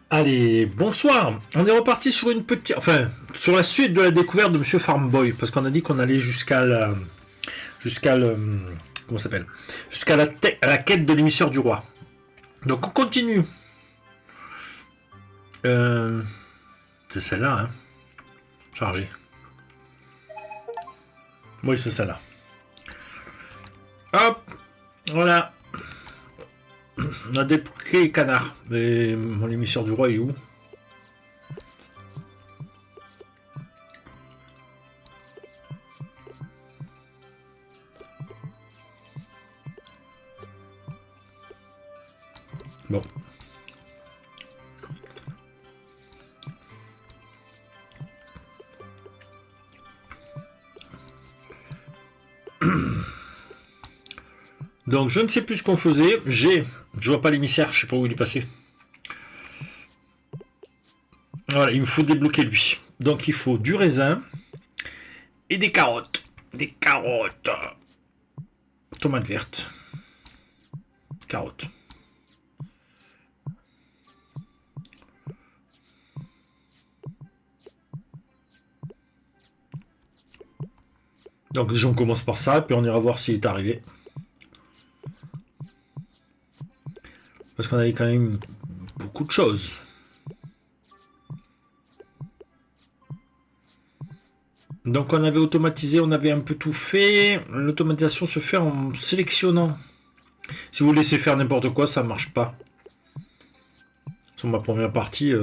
Allez, bonsoir. On est reparti sur une petite, enfin, sur la suite de la découverte de Monsieur Farmboy, parce qu'on a dit qu'on allait jusqu'à le, comment ça s'appelle, jusqu'à la quête de l'émisseur du roi. Donc on continue. Euh, c'est celle-là, hein. Chargée. Oui, c'est celle-là. Hop, voilà. On a débloqué les canards. Mais mon émisseur du roi est où? Bon. Donc je ne sais plus ce qu'on faisait. Je vois pas l'émissaire, je sais pas où il est passé. Voilà, il me faut débloquer lui. Donc il faut du raisin et des carottes. Des carottes. Tomates vertes. Carottes. Donc déjà on commence par ça, puis on ira voir s'il est arrivé. Parce qu'on avait quand même beaucoup de choses. Donc on avait automatisé, on avait un peu tout fait. L'automatisation se fait en sélectionnant. Si vous laissez faire n'importe quoi, ça marche pas. Sur ma première partie,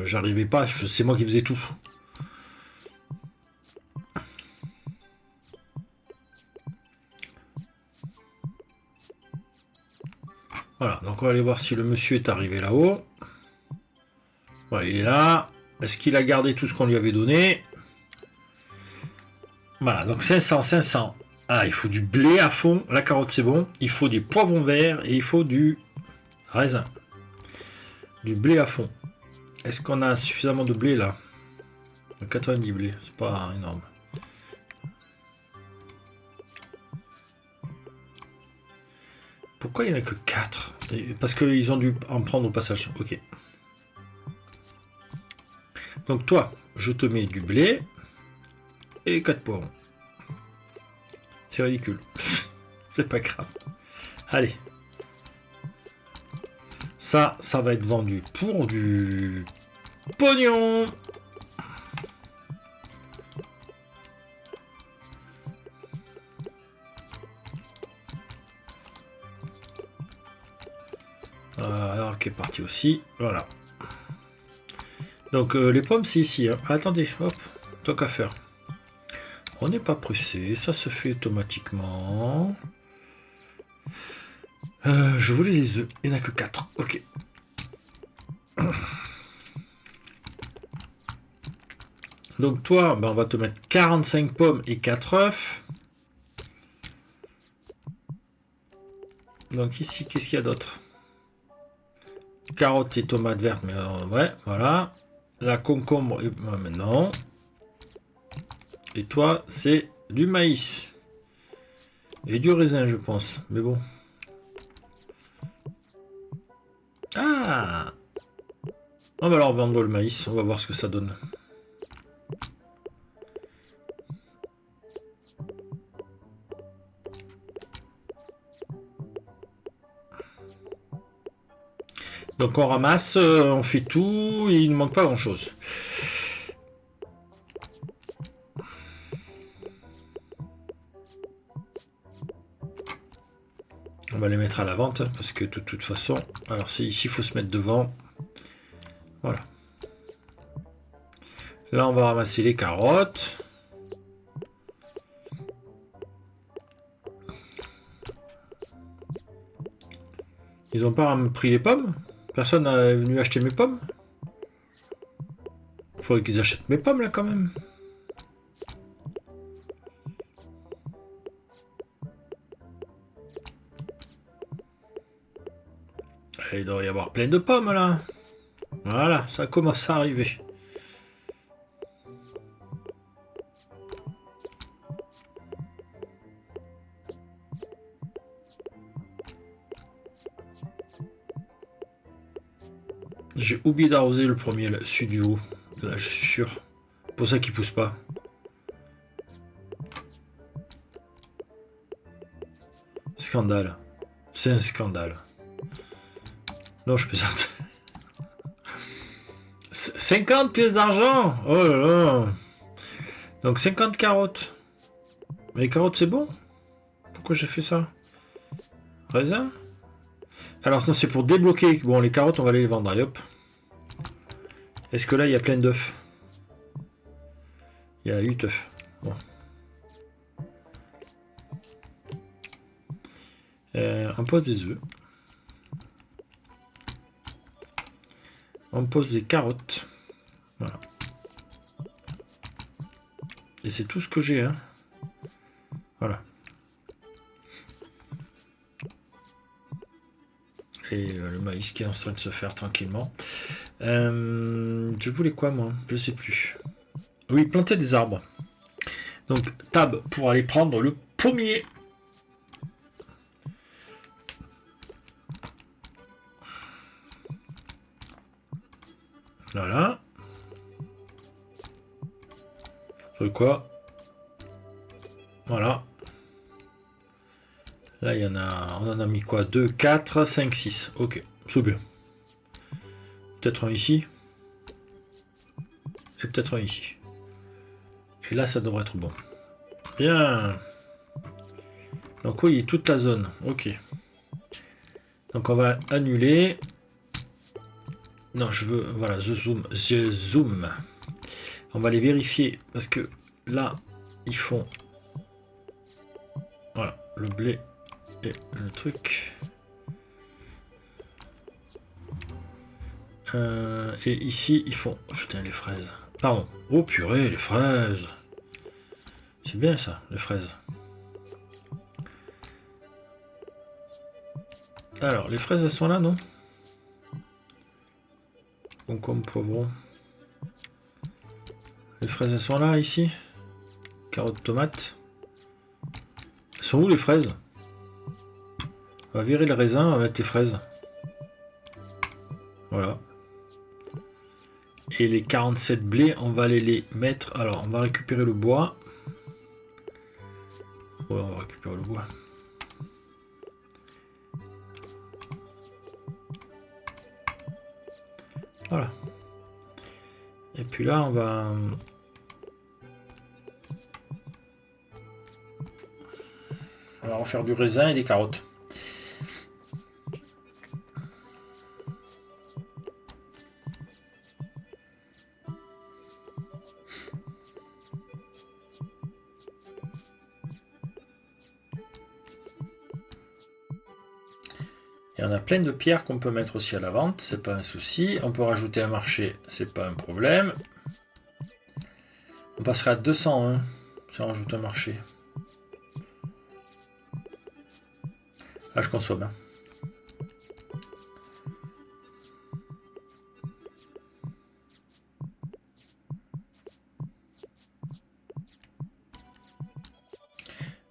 j'arrivais pas, c'est moi qui faisais tout. Voilà, donc on va aller voir si le monsieur est arrivé là-haut. Voilà, il est là. Est-ce qu'il a gardé tout ce qu'on lui avait donné? Voilà, donc 500, 500. Ah, il faut du blé à fond. La carotte, c'est bon. Il faut des poivrons verts et il faut du raisin. Du blé à fond. Est-ce qu'on a suffisamment de blé là? 90 blés, c'est pas énorme. Pourquoi il n'y en a que 4? Parce qu'ils ont dû en prendre au passage. Ok. Donc toi, je te mets du blé et 4 poivrons. C'est ridicule. C'est pas grave. Allez. Ça va être vendu pour du pognon. Alors qui est parti aussi. Voilà. Donc les pommes c'est ici. Hein. Attendez, hop. Tant qu'à faire. On n'est pas pressé, ça se fait automatiquement. Je voulais les œufs, il n'y en a que 4. Ok. Donc toi, ben on va te mettre 45 pommes et 4 œufs. Donc ici, qu'est-ce qu'il y a d'autre? Carottes et tomates vertes, mais ouais, voilà. La concombre, non. Et toi, c'est du maïs. Et du raisin, je pense. Mais bon. Ah, on va alors vendre le maïs, on va voir ce que ça donne. Donc on ramasse, on fait tout, et il ne manque pas grand-chose. On va les mettre à la vente, parce que de toute façon... Alors c'est ici, il faut se mettre devant. Voilà. Là, on va ramasser les carottes. Ils n'ont pas pris les pommes? Personne n'est venu acheter mes pommes? Il faudrait qu'ils achètent mes pommes, là, quand même. Il doit y avoir plein de pommes, là. Voilà, ça commence à arriver. J'ai oublié d'arroser le premier, celui du haut. Là, je suis sûr. C'est pour ça qu'il pousse pas. Scandale. C'est un scandale. Non, je plaisante. 50 pièces d'argent. Oh là là. Donc 50 carottes. Mais les carottes, c'est bon? Pourquoi j'ai fait ça? Raisin? Alors, non, c'est pour débloquer. Bon, les carottes, on va aller les vendre. Allez, hop. Est-ce que là, il y a plein d'œufs? Il y a 8 œufs. Bon. On pose des œufs. On pose des carottes. Voilà. Et c'est tout ce que j'ai. Hein. Voilà. Et le maïs qui est en train de se faire tranquillement. Je voulais quoi, moi? Je sais plus. Oui, planter des arbres. Donc, tab pour aller prendre le pommier. Voilà. C'est quoi? Voilà. Là, il y en a. On en a mis quoi? 2, 4, 5, 6. Ok, c'est bien. Peut-être un ici. Et peut-être un ici. Et là, ça devrait être bon. Bien. Donc oui, toute la zone. Ok. Donc on va annuler. Non, je veux... Voilà, je zoom. On va les vérifier. Parce que là, ils font... Voilà, le blé et le truc. Et ici, ils font... Putain, les fraises. Pardon. Oh purée, les fraises. C'est bien ça, les fraises. Alors, les fraises, elles sont là, non? Concombre, poivron. Les fraises, elles sont là, ici. Carottes, tomates. Elles sont où, les fraises? On va virer le raisin, on va mettre les fraises. Voilà. Et les 47 blés, on va aller les mettre... Alors, on va récupérer le bois. Ouais, on va récupérer le bois. Voilà. Et puis là, on va... On va refaire du raisin et des carottes. Et on a plein de pierres qu'on peut mettre aussi à la vente, c'est pas un souci. On peut rajouter un marché, c'est pas un problème. On passerait à 201 si on rajoute un marché. Là, je consomme. Hein.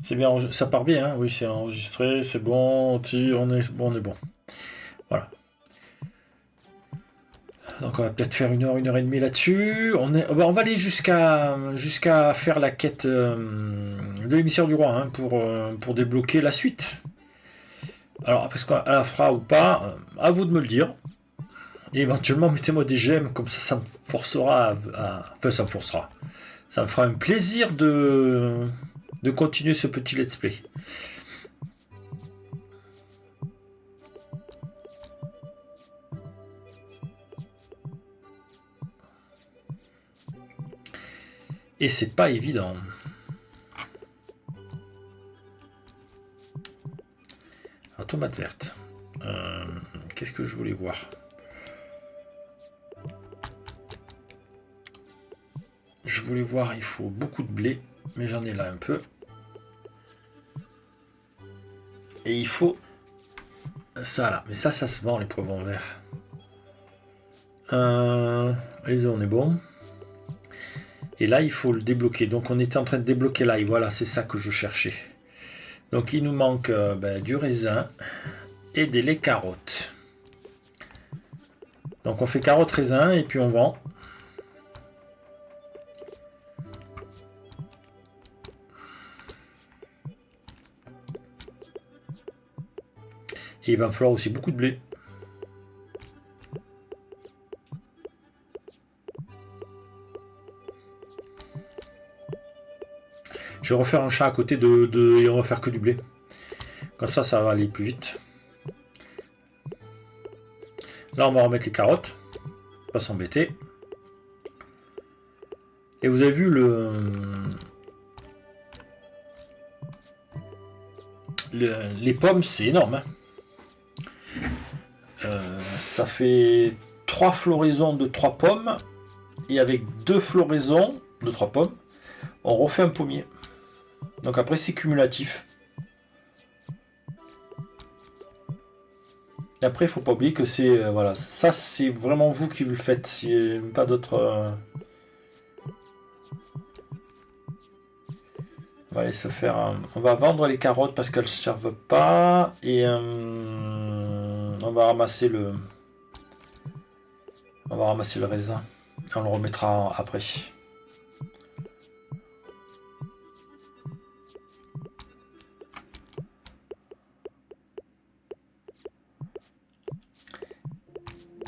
C'est bien, ça part bien, hein. Oui, c'est enregistré, c'est bon, on est bon. Voilà. Donc on va peut-être faire 1 heure et demie là-dessus. On va aller jusqu'à faire la quête de l'émissaire du roi hein, pour débloquer la suite. Alors, parce qu'on la fera ou pas, à vous de me le dire. Et éventuellement, mettez-moi des j'aime, comme ça me forcera Enfin, ça me forcera. Ça me fera un plaisir de continuer ce petit let's play. Et c'est pas évident. Alors, tomate verte. Qu'est-ce que je voulais voir? Je voulais voir, il faut beaucoup de blé, mais j'en ai là un peu. Et il faut ça là, mais ça se vend les poivrons verts. Les œufs, on est bon. Et là, il faut le débloquer. Donc, on était en train de débloquer là. Et voilà, c'est ça que je cherchais. Donc, il nous manque du raisin et des laits carottes. Donc on fait carotte raisin et puis on vend. Et il va me falloir aussi beaucoup de blé. Je vais refaire un chat à côté et on va faire que du blé. Comme ça va aller plus vite. Là, on va remettre les carottes. Pas s'embêter. Et vous avez vu les pommes, c'est énorme. Hein. Ça fait 3 floraisons de 3 pommes. Et avec 2 floraisons de 3 pommes, on refait un pommier. Donc après, c'est cumulatif. Et après, il faut pas oublier que c'est... voilà, ça, c'est vraiment vous qui vous le faites. Il n'y a pas d'autre... On va aller se faire... on va vendre les carottes parce qu'elles ne servent pas. Et on va ramasser le... On va ramasser le raisin. On le remettra après.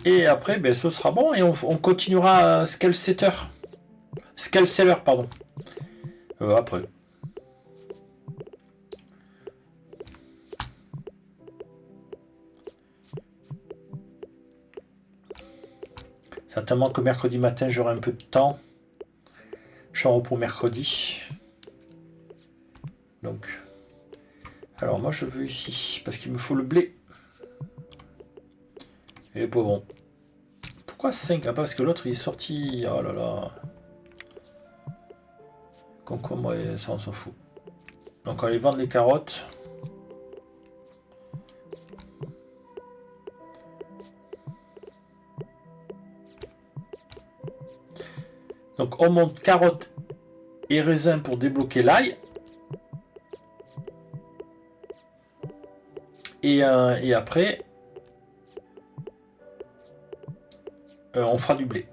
Et après, ben, ce sera bon et on continuera Scale Seller, pardon. Après. Certainement que mercredi matin, j'aurai un peu de temps. Je suis en repos mercredi. Donc. Alors moi, je veux ici, parce qu'il me faut le blé. Et les poivrons. Pourquoi 5? Ah, parce que l'autre, il est sorti... Oh là là. Concombre, ça, on s'en fout. Donc, on va aller vendre les carottes. Donc, on monte carottes et raisins pour débloquer l'ail. Et après, on fera du blé.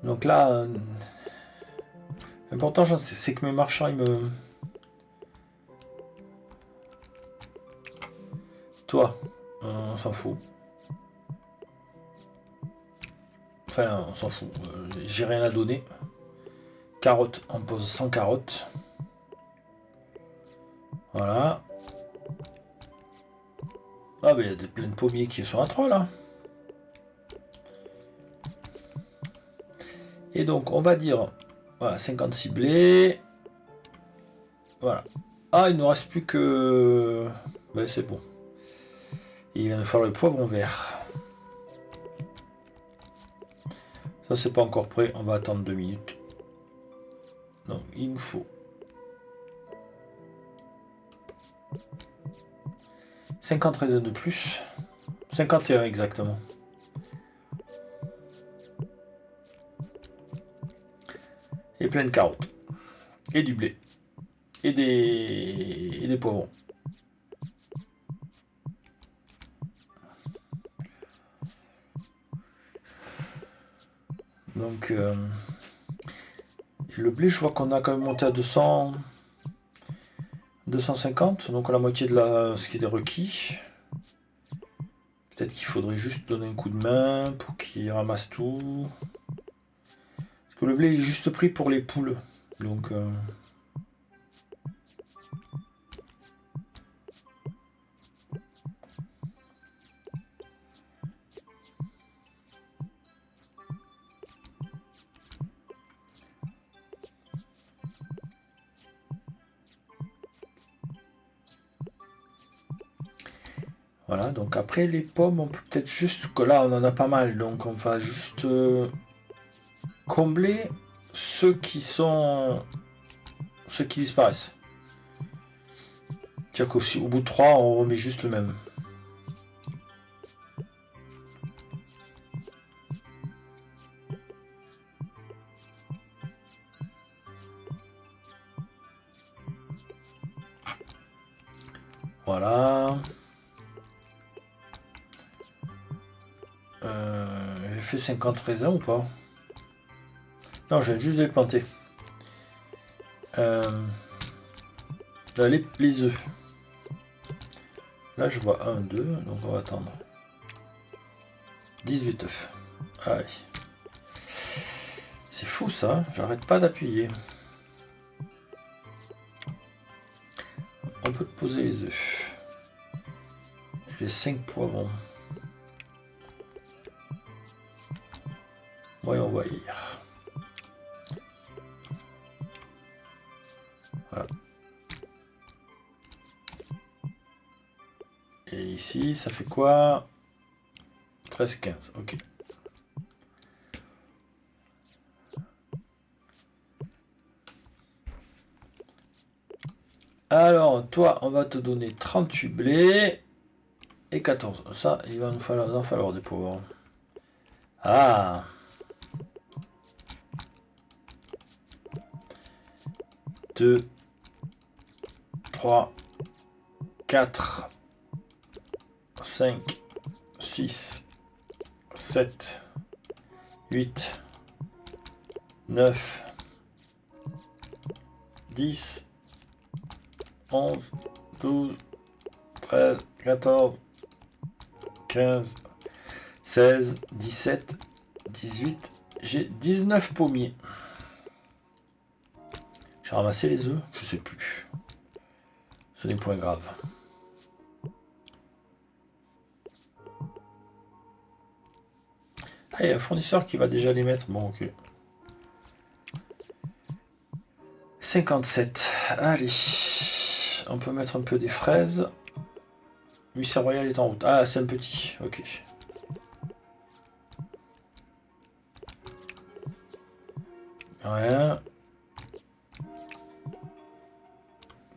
Donc là, l'important, c'est que mes marchands, ils me... Toi, on s'en fout. Enfin, on s'en fout. J'ai rien à donner. Carottes, on pose 100 carottes. Voilà. Ah, mais il y a plein de pommiers qui sont à 3 là. Et donc, on va dire, voilà, 56 blés. Voilà. Ah, il ne nous reste plus que... Ben, c'est bon. Il va nous falloir le poivron vert. Ça, c'est pas encore prêt. On va attendre 2 minutes. Donc, il nous faut 50 raisins de plus. 51 exactement. Et plein de carottes. Et du blé. Et des poivrons. Donc, le blé, je vois qu'on a quand même monté à 250, donc la moitié de ce qui est requis. Peut-être qu'il faudrait juste donner un coup de main pour qu'il ramasse tout. Parce que le blé est juste pris pour les poules. Donc... Voilà, donc après les pommes, on peut peut-être juste... que là, on en a pas mal, donc on va juste combler ceux qui disparaissent. C'est-à-dire qu'au bout de 3, on remet juste le même. Voilà. J'ai fait 50 raisins ou pas? Non, je viens juste de les planter. Les œufs. Là, je vois 1, 2, donc on va attendre. 18 œufs. Allez. C'est fou ça, j'arrête pas d'appuyer. On peut poser les œufs. J'ai 5 poivrons. Voyons voir. Voilà. Et ici, ça fait quoi? 13, 15, ok. Alors, toi, on va te donner 38 blés et 14. Ça, il va nous en falloir des pauvres. Ah! 2, 3, 4, 5, 6, 7, 8, 9, 10, 11, 12, 13, 14, 15, 16, 17, 18. J'ai 19 pommiers. J'ai ramassé les œufs? Je sais plus. Ce n'est point grave. Ah, il y a un fournisseur qui va déjà les mettre. Bon, ok. 57. Allez. On peut mettre un peu des fraises. Huissard royal est en route. Ah, c'est un petit. Ok. Rien.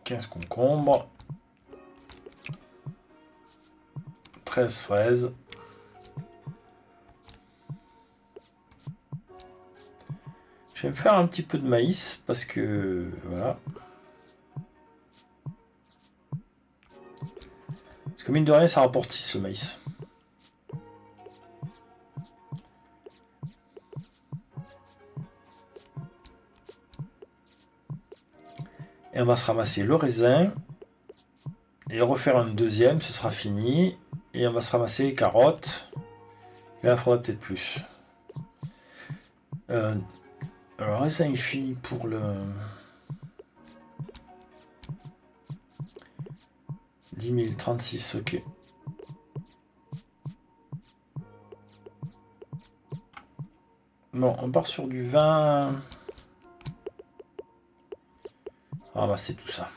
15 concombres. 13 fraises. Je vais me faire un petit peu de maïs parce que voilà. Parce que mine de rien, ça rapporte 6 le maïs. Et on va se ramasser le raisin. Et refaire un deuxième, ce sera fini. Et on va se ramasser les carottes. Et là, il faudra peut-être plus. Alors, raisin est fini pour le... 10 000, 36, ok. Bon, on part sur du 20. On va ramasser tout ça.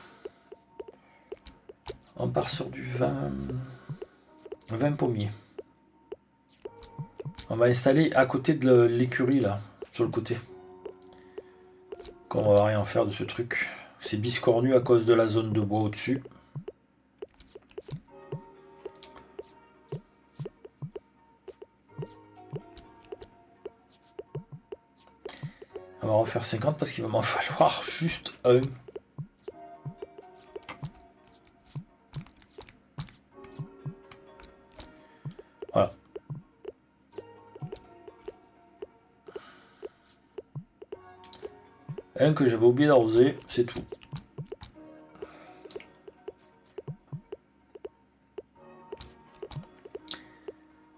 On part sur du 20 pommiers. On va installer à côté de l'écurie, là, sur le côté. Qu'on va rien faire de ce truc. C'est biscornu à cause de la zone de bois au-dessus. On va refaire 50 parce qu'il va m'en falloir juste un. Voilà. Un que j'avais oublié d'arroser, c'est tout.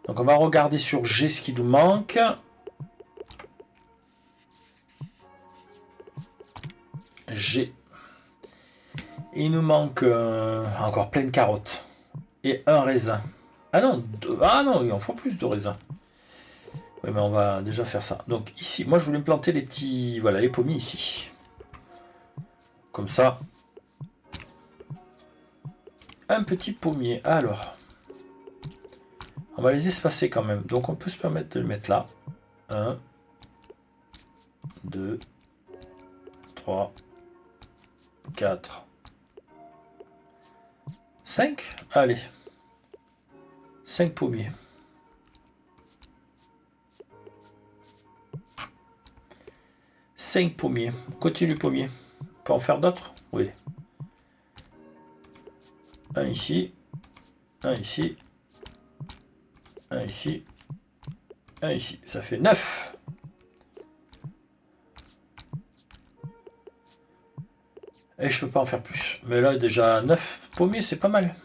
Donc on va regarder sur G ce qui nous manque. G. Il nous manque encore plein de carottes. Et un raisin. Ah non, il en faut plus de raisins. Oui, mais on va déjà faire ça. Donc ici, moi je voulais me planter les petits... Voilà, les pommiers ici. Comme ça. Un petit pommier. Alors. On va les espacer quand même. Donc on peut se permettre de le mettre là. 1, 2, 3, 4, 5. Allez. 5 pommiers. Pommiers. Continue pommier. On peut en faire d'autres? Oui. Un ici. Un ici. Un ici. Un ici, ça fait 9. Et je peux pas en faire plus. Mais là, déjà 9 pommiers, c'est pas mal.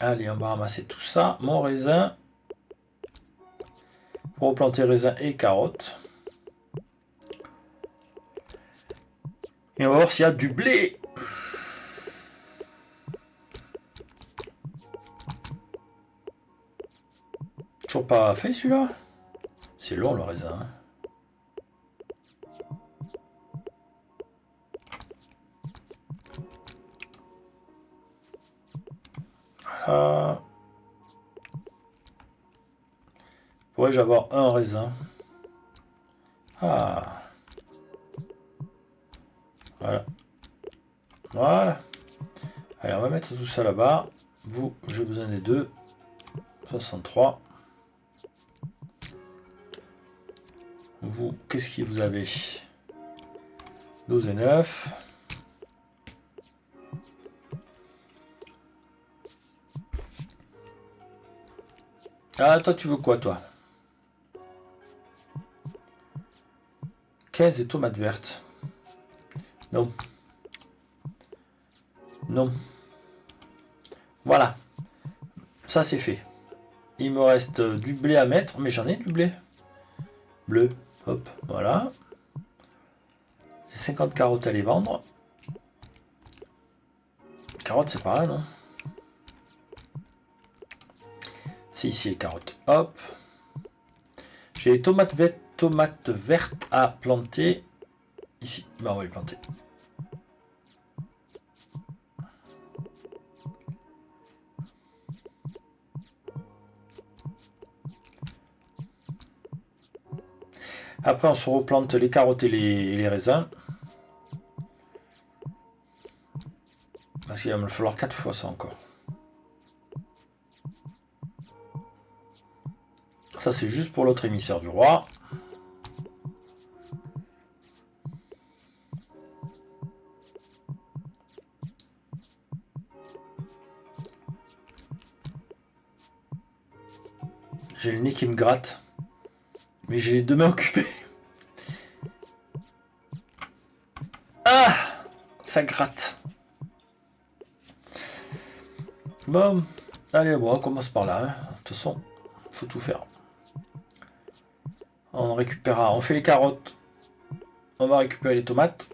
Allez, on va ramasser tout ça. Mon raisin. Pour replanter raisin et carottes. Et on va voir s'il y a du blé. Toujours pas fait celui-là. C'est long le raisin. Hein. Voilà. Pourrais-je avoir un raisin? Ah. Voilà. Voilà. Allez, on va mettre tout ça là-bas. Vous, j'ai besoin des deux. 63. Vous, qu'est-ce que vous avez? 12 et 9. Ah, toi, tu veux quoi, toi? 15 et tomates vertes. Non. Non. Voilà. Ça, c'est fait. Il me reste du blé à mettre, mais j'en ai du blé. Bleu. Hop, voilà. 50 carottes à les vendre. Carottes, c'est pas là, non? C'est ici les carottes. Hop. J'ai les tomates vertes à planter. Ici. Bah, on va les planter. Après, on se replante les carottes et les raisins. Parce qu'il va me falloir 4 fois ça encore. Ça, c'est juste pour l'autre émissaire du roi. J'ai le nez qui me gratte. Mais j'ai les deux mains occupées. Ah! Ça gratte. Bon. Allez, bon, on commence par là. Hein. De toute façon, faut tout faire. On récupérera. On fait les carottes. On va récupérer les tomates.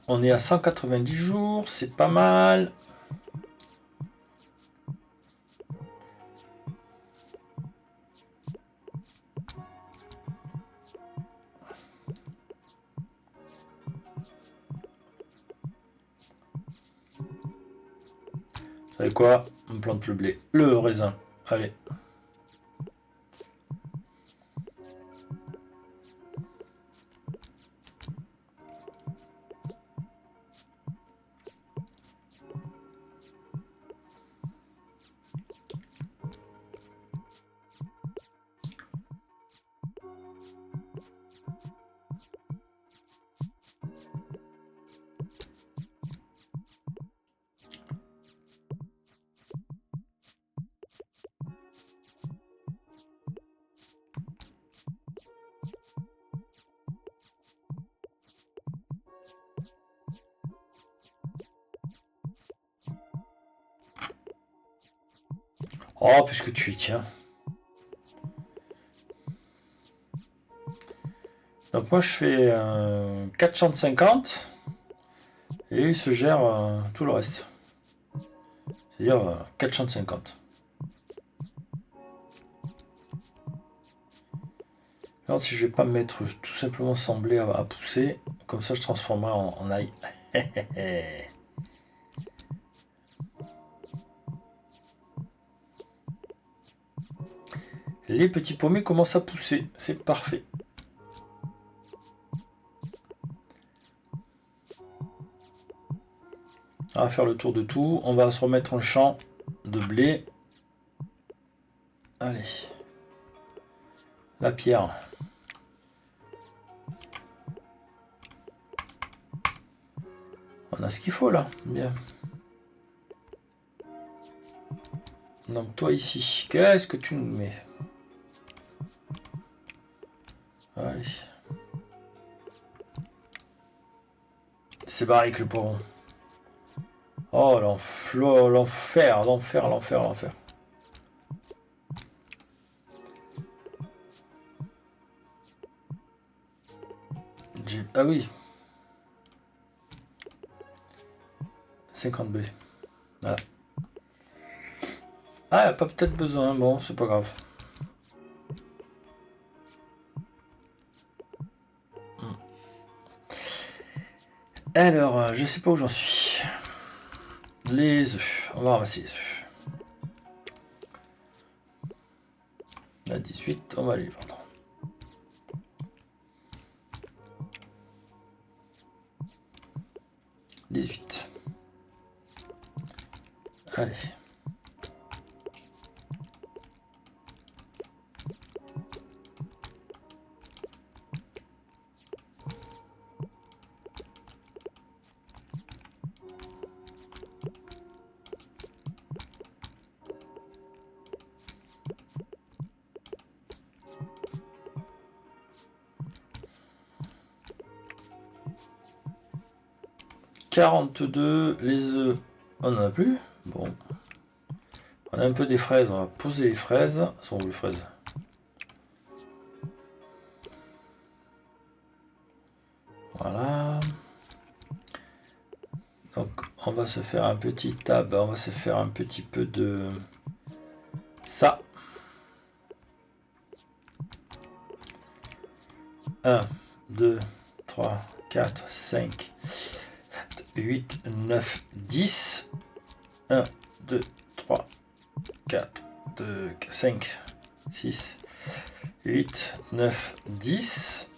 On est à 190 jours, c'est pas mal. Vous savez quoi? On plante le blé, le raisin. Allez. Oh, puisque tu y tiens. Donc moi je fais 450 et il se gère tout le reste. C'est-à-dire 450. Alors si je vais pas me mettre tout simplement sans blé à pousser, comme ça je transformerai en ail. Les petits pommiers commencent à pousser, c'est parfait. On va faire le tour de tout. On va se remettre un champ de blé. Allez. La pierre. On a ce qu'il faut là. Bien. Donc toi ici, qu'est-ce que tu nous mets? Allez. C'est barré avec le poiron. Oh l'enfer, l'enfer, l'enfer, l'enfer. Ah oui. 50 B. Voilà. Ah, pas peut-être besoin. Bon, c'est pas grave. Alors, je sais pas où j'en suis. Les œufs. On va ramasser les œufs. À 18, on va aller les vendre. « 18. Allez. « 42, les œufs, on n'en a plus. Bon. On a un peu des fraises, on va poser les fraises. Elles sont où les fraises? Voilà. Donc on va se faire un petit tab, on va se faire un petit peu de ça. 1, 2, 3, 4, 5, 7, 8, 9, 10. 1, 2, 3, 4, 2, 5, 6, 8, 9, 10.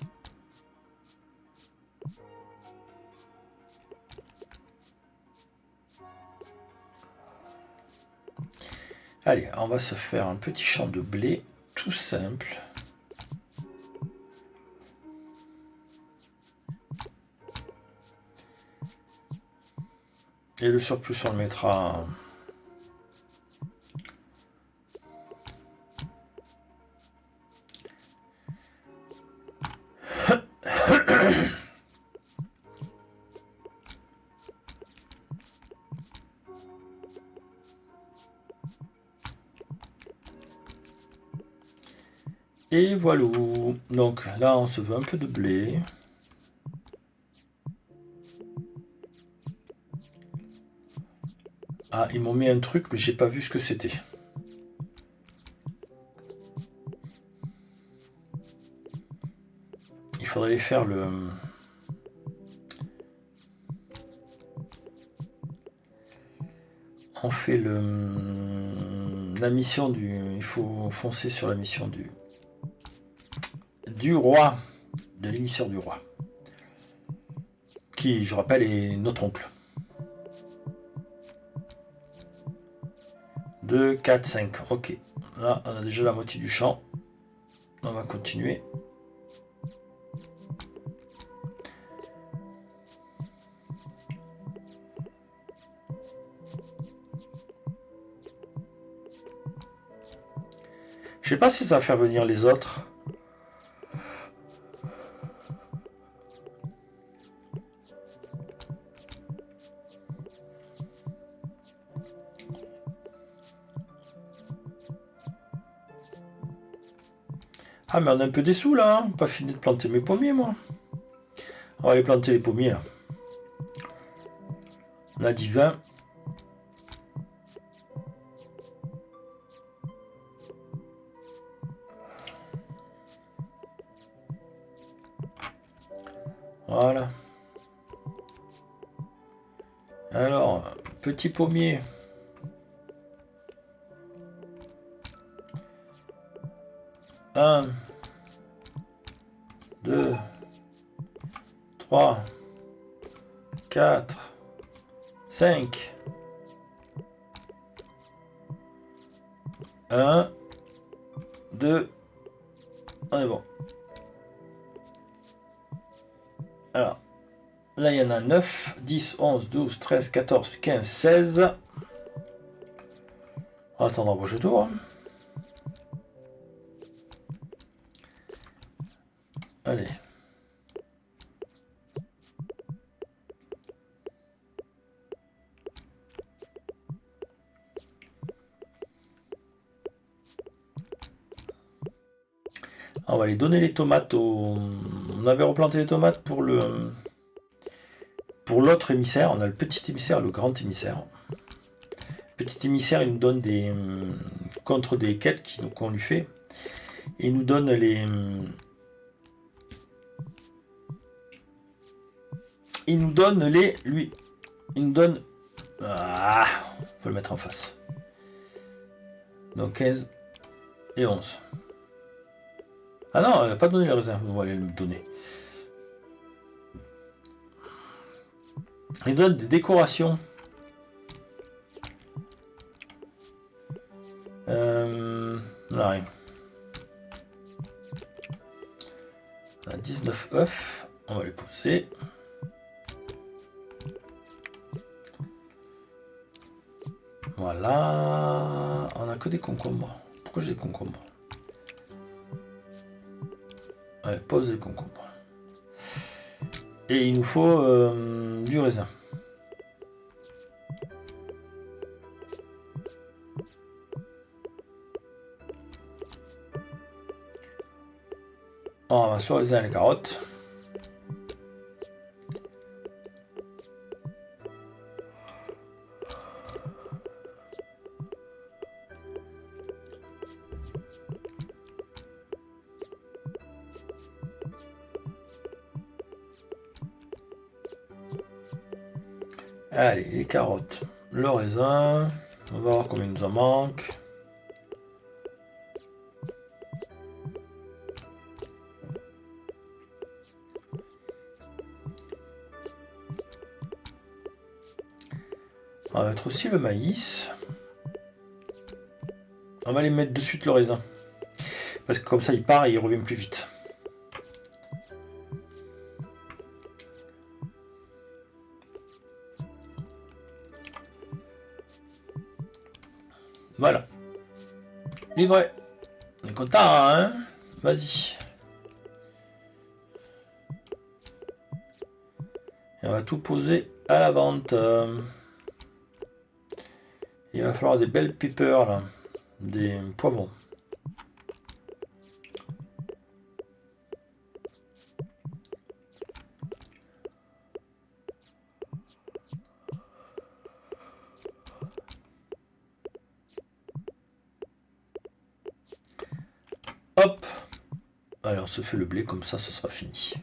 Allez, on va se faire un petit champ de blé, tout simple. Et le surplus, on le mettra... Et voilà. Donc là, on se veut un peu de blé. Ah, ils m'ont mis un truc, mais j'ai pas vu ce que c'était. Il faudrait faire le... On fait la mission du... Il faut foncer sur la mission du roi, de l'émissaire du roi. Qui, je rappelle, est notre oncle. 2, 4, 5. Ok. Là, on a déjà la moitié du champ. On va continuer. Je sais pas si ça va faire venir les autres. Ah, mais on a un peu des sous là, hein. Pas fini de planter mes pommiers, moi. On va aller planter les pommiers là. On a dit 20. Voilà. Alors, petit pommier. Un, 2, 3, 4, 5. 1, 2, on est bon. Alors, là il y en a 9, 10, 11, 12, 13, 14, 15, 16. On va attendre un prochain tour. Allez. On va aller donner les tomates au... On avait replanté les tomates pour l'autre émissaire. On a le petit émissaire, le grand émissaire. Petit émissaire, il nous donne des... contre des quêtes qu'on lui fait. Et il nous donne les... Il nous donne les... Lui. Il nous donne... Ah, on peut le mettre en face. Donc 15 et 11. Ah non, elle n'a pas donné les raisins. On va aller le donner. Il donne des décorations. Non, rien. On a 19 œufs. On va les pousser. Voilà. On a que des concombres. Pourquoi j'ai des concombres? Ouais, pose les concombres. Et il nous faut du raisin. On va sur les raisin et les carottes. Allez, les carottes, le raisin, on va voir combien il nous en manque. On va mettre aussi le maïs. On va les mettre de suite le raisin. Parce que comme ça il part et il revient plus vite. Voilà. Livré. On est content, hein? Vas-y. Et on va tout poser à la vente. Il va falloir des belles peppers, là. Des poivrons. Hop. Allez, on se fait le blé, comme ça, ce sera fini.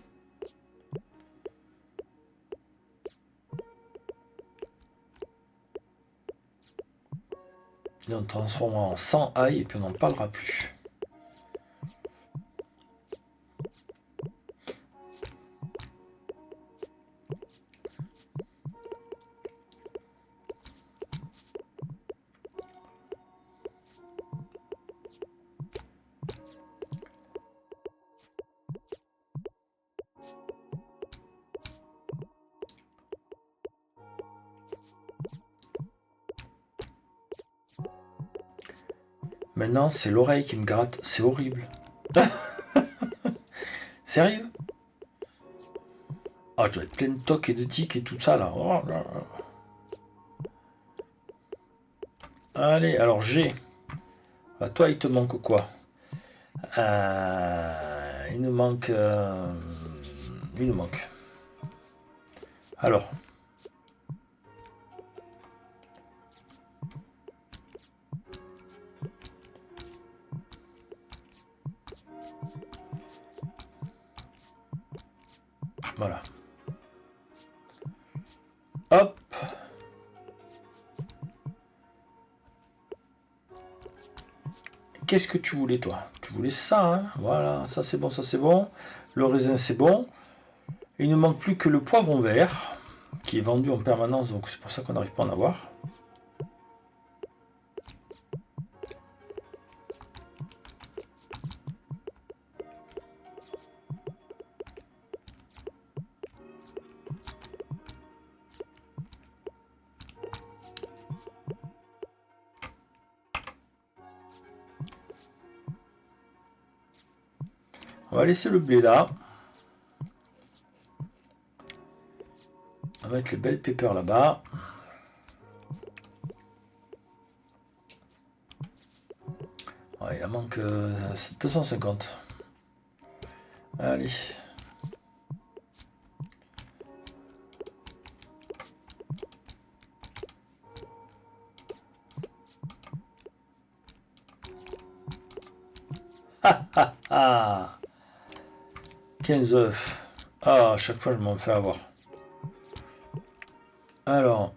Et on transforme en 100 ail et puis on n'en parlera plus. Maintenant, c'est l'oreille qui me gratte. C'est horrible. Sérieux? Ah, je dois être plein de tocs et de tics et tout ça, là. Oh là là. Allez, alors G. Bah, toi, il te manque quoi? Il nous manque... Il nous manque. Alors... Voilà. Hop. Qu'est-ce que tu voulais, toi? Tu voulais ça, hein? Voilà, ça c'est bon, ça c'est bon. Le raisin c'est bon. Il ne manque plus que le poivron vert. qui est vendu en permanence, donc c'est pour ça qu'on n'arrive pas à en avoir. On va laisser le blé là. On va mettre les belles peppers là-bas. Ouais, il en manque 250. Allez. Ah 15 œufs. Ah, à chaque fois je m'en fais avoir. Alors.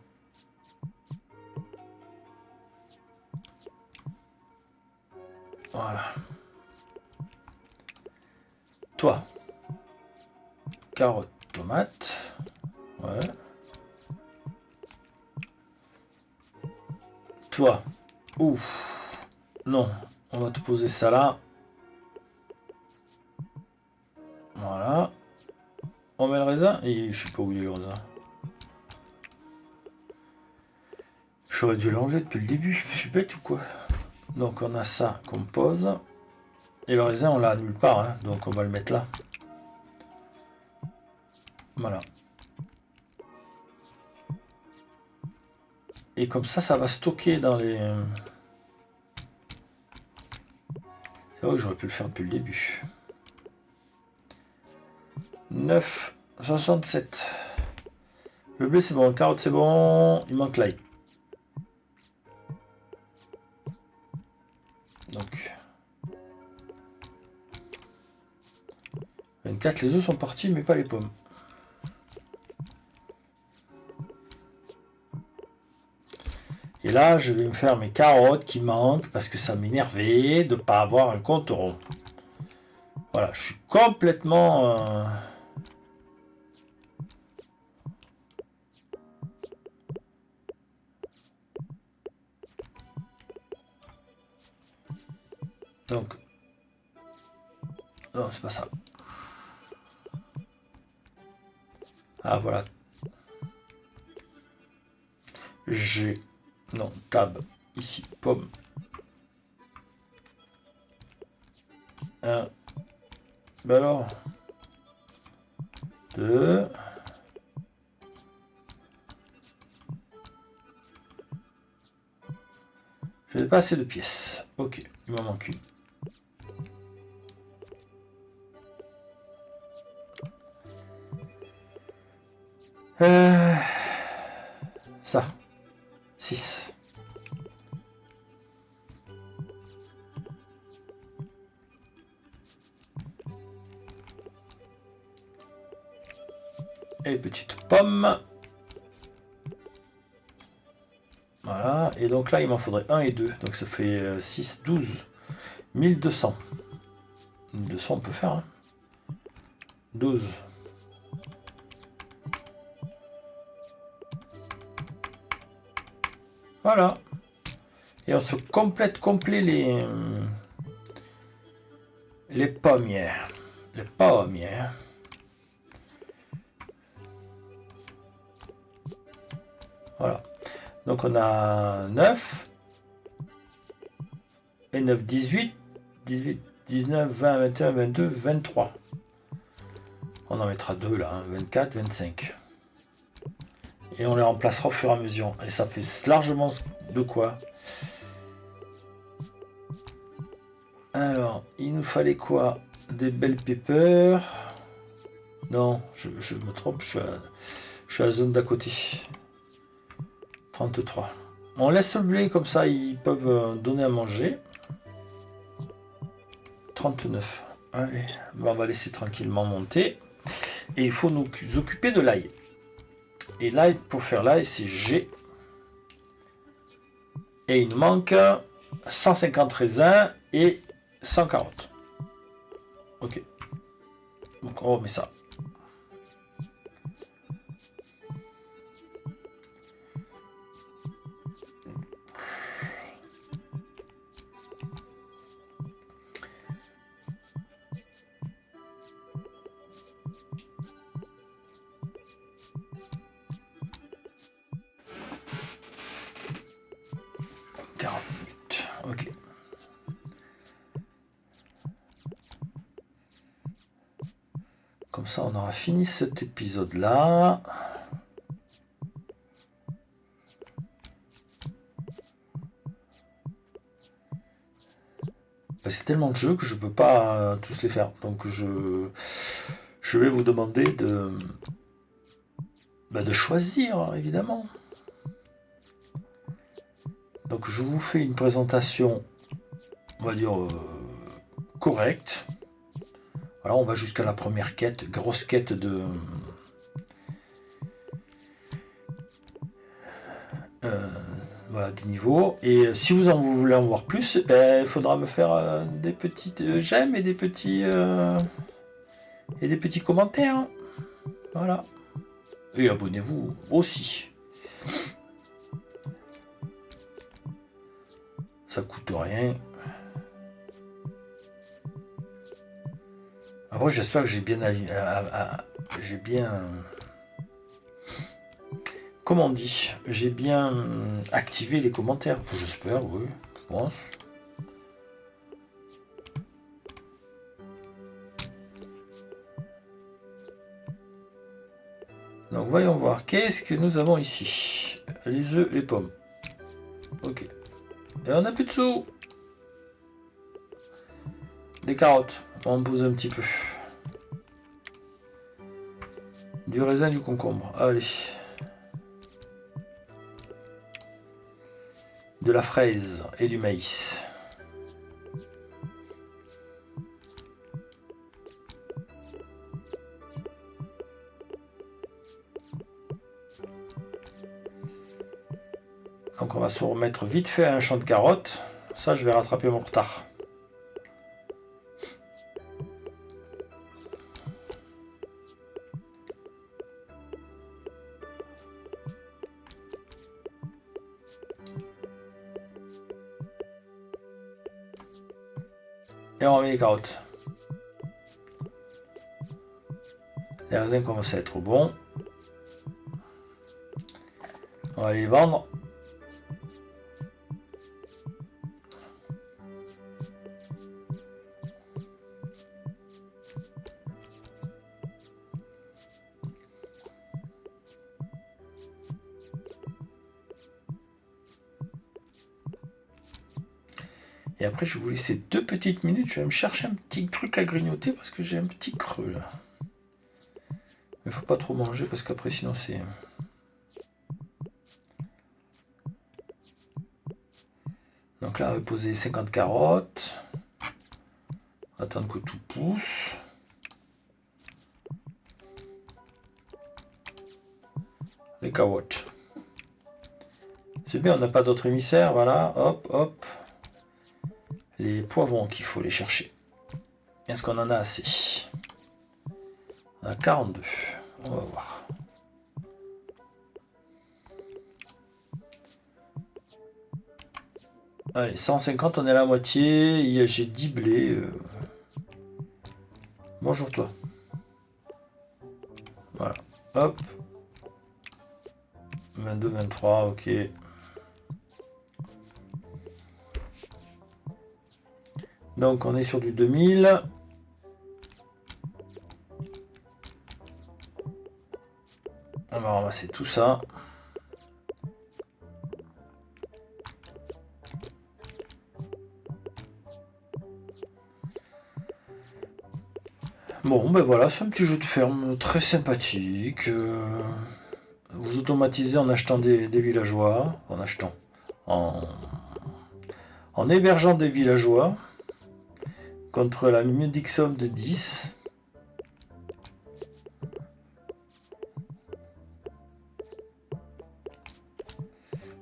Voilà. Toi. Carotte, tomate. Ouais. Toi. Ouf. Non. On va te poser ça là. Voilà. On met le raisin. Et je sais pas où il est le raisin. J'aurais dû l'enlever depuis le début. Je suis bête ou quoi? Donc on a ça qu'on pose. Et le raisin on l'a nulle part. Hein, donc on va le mettre là. Voilà. Et comme ça va stocker dans les... C'est vrai que j'aurais pu le faire depuis le début. 9,67. Le blé c'est bon, le carotte c'est bon, il manque l'ail. Donc 24, les œufs sont partis mais pas les pommes. Et là je vais me faire mes carottes qui manquent parce que ça m'énervait de ne pas avoir un compte rond. Voilà, je suis complètement... Donc... Non, c'est pas ça. Ah, voilà. J'ai... Non, tab. Ici, pomme. 1. Ben alors... 2... Je n'ai pas assez de pièces. Ok, il m'en manque une. Ça. 6. Et petite pomme. Voilà. Et donc là, il m'en faudrait 1 et 2. Donc ça fait 6, 12. 1200. 1200, on peut faire. Hein. 12. Voilà. Et on se complète complet les pommières. Les pommières. Voilà. Donc on a 9. Et 9, 18. 18, 19, 20, 21, 22, 23. On en mettra 2 là. Hein, 24, 25. Et on les remplacera au fur et à mesure. Et ça fait largement de quoi. Alors, il nous fallait quoi? Des belles peppers. Non, je me trompe, je suis à la zone d'à côté. 33. On laisse le blé comme ça, ils peuvent donner à manger. 39. Allez, on va laisser tranquillement monter. Et il faut nous occuper de l'ail. Et l'ail, pour faire l'ail, c'est G. Et il nous manque 150 raisins et 100 carottes. Ok. Donc on remet ça. Comme ça, on aura fini cet épisode-là. C'est tellement de jeux que je peux pas tous les faire. Donc je vais vous demander de choisir, évidemment. Donc je vous fais une présentation, on va dire, correcte. Alors on va jusqu'à la première quête, grosse quête de... voilà, du niveau. Et si vous voulez en voir plus, il faudra me faire des petites j'aime et des petits commentaires. Voilà. Et abonnez-vous aussi. Ça coûte rien. Après, j'espère que j'ai bien comment on dit, j'ai bien activé les commentaires. J'espère, oui, je pense. Donc voyons voir, qu'est-ce que nous avons ici? Les œufs, les pommes. Ok. Et on a plus de sous. Des carottes, on va poser un petit peu. Du raisin, du concombre, allez. De la fraise et du maïs. Donc on va se remettre vite fait à un champ de carottes. Ça, je vais rattraper mon retard. Et on remet les carottes. Les raisins commencent à être bons. On va les vendre. Et après, je vais vous laisser 2 petites minutes. Je vais me chercher un petit truc à grignoter parce que j'ai un petit creux là. Mais faut pas trop manger parce qu'après, sinon c'est... Donc là, on va poser 50 carottes. Attendre que tout pousse. Les carottes. C'est bien, on n'a pas d'autre émissaire. Voilà, hop, hop. Les poivrons qu'il faut les chercher. Est-ce qu'on en a assez? On a 42. On va voir. Allez, 150, on est à la moitié. J'ai 10 blés. Bonjour toi. Voilà. Hop. 22, 23, ok. Donc on est sur du 2000. On va ramasser tout ça. Bon, ben voilà, c'est un petit jeu de ferme très sympathique. Vous automatisez en achetant des villageois, en hébergeant des villageois contre la modique somme de 10.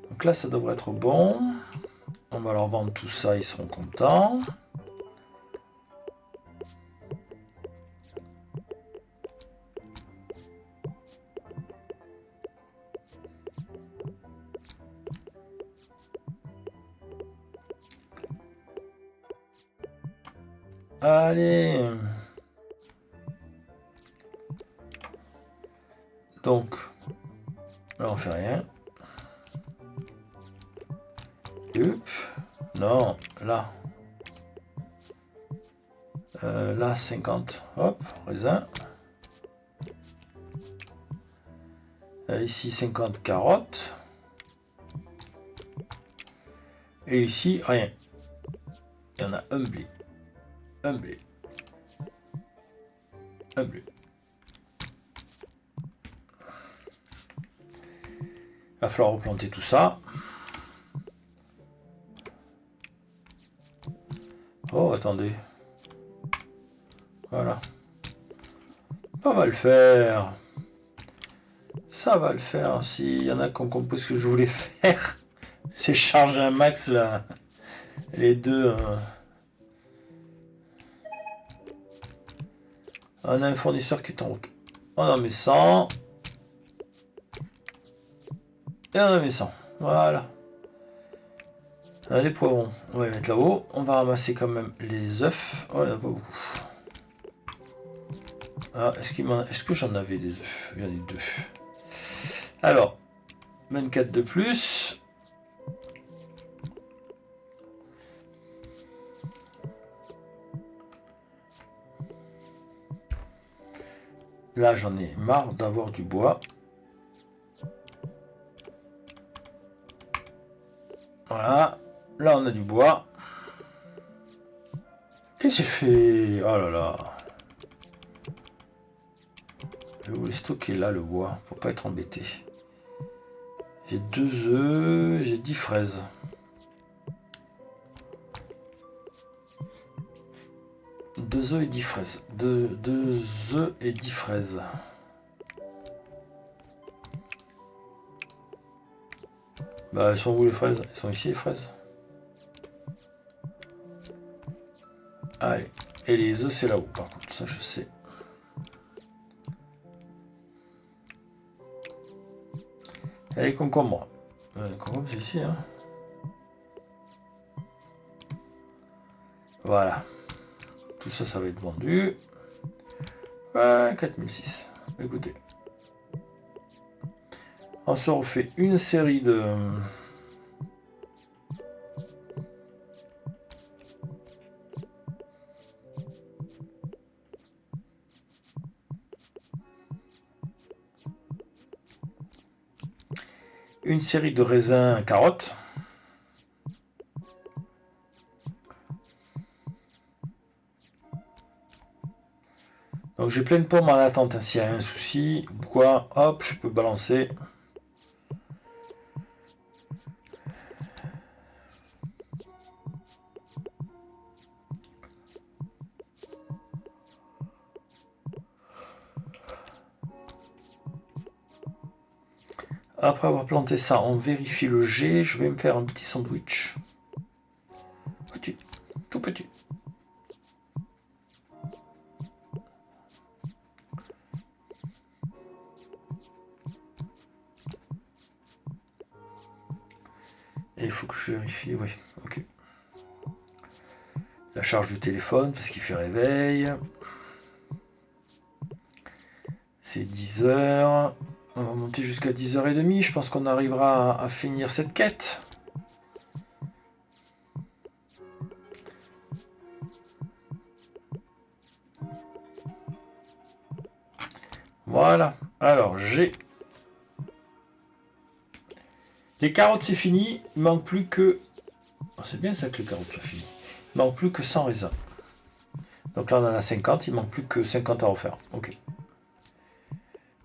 Donc là, ça devrait être bon. On va leur vendre tout ça, ils seront contents. Allez. Donc, là on fait rien. Hop. Non, là. Là 50. Hop, raisin. Ici 50 carottes. Et ici rien. Il y en a un blé. Un blé. Un blé. Il va falloir replanter tout ça. Oh, attendez. Voilà. Ça va le faire. Ça va le faire. S'il y en a qui ont compris ce que je voulais faire, c'est charger un max là. Les deux. On a un fournisseur qui est en route. On en met 100. Et on en met 100. Voilà. On a les poivrons. On va les mettre là-haut. On va ramasser quand même les œufs. Oh, il n'y en a pas beaucoup. Ah, est-ce que j'en avais des œufs? Il y en a 2. Alors, 24 de plus. Là, j'en ai marre d'avoir du bois. Voilà. Là, on a du bois. Qu'est-ce que j'ai fait? Oh là là. Je voulais stocker là le bois pour pas être embêté. J'ai 2 œufs, j'ai 10 fraises. 2 œufs et 10 fraises. 2 œufs et 10 fraises. Bah, elles sont où les fraises? Elles sont ici les fraises. Allez. Et les œufs, c'est là-haut, par contre, ça je sais. Et les concombres. Les concombres, c'est ici, hein. Voilà. Tout ça, ça va être vendu. 4006. Écoutez. On se refait une série de... Une série de raisins carottes. Donc j'ai plein de pommes en attente, hein, s'il y a un souci. Quoi, hop, je peux balancer. Après avoir planté ça, on vérifie le G. Je vais me faire un petit sandwich. Petit, tout petit. Et il faut que je vérifie, oui, ok. La charge du téléphone, parce qu'il fait réveil. C'est 10h. On va monter jusqu'à 10h30. Je pense qu'on arrivera à finir cette quête. Voilà. Alors, j'ai... Les carottes, c'est fini. Il manque plus que... Oh, c'est bien ça que les carottes soient finies. Il manque plus que 100 raisins. Donc là, on en a 50. Il manque plus que 50 à refaire. Ok.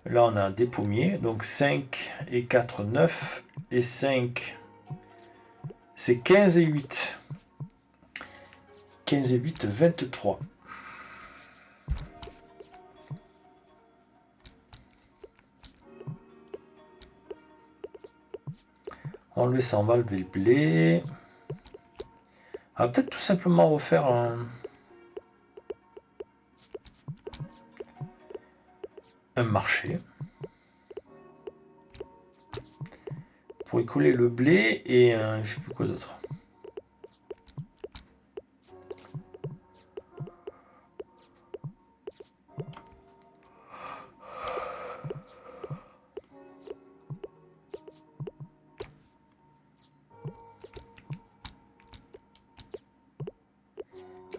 Là, on a des pommiers. Donc 5 et 4, 9. Et 5, c'est 15 et 8. 15 et 8, 23. Enlever ça, on va enlever le blé. On va peut-être tout simplement refaire un marché. Pour y coller le blé et je sais plus quoi d'autre.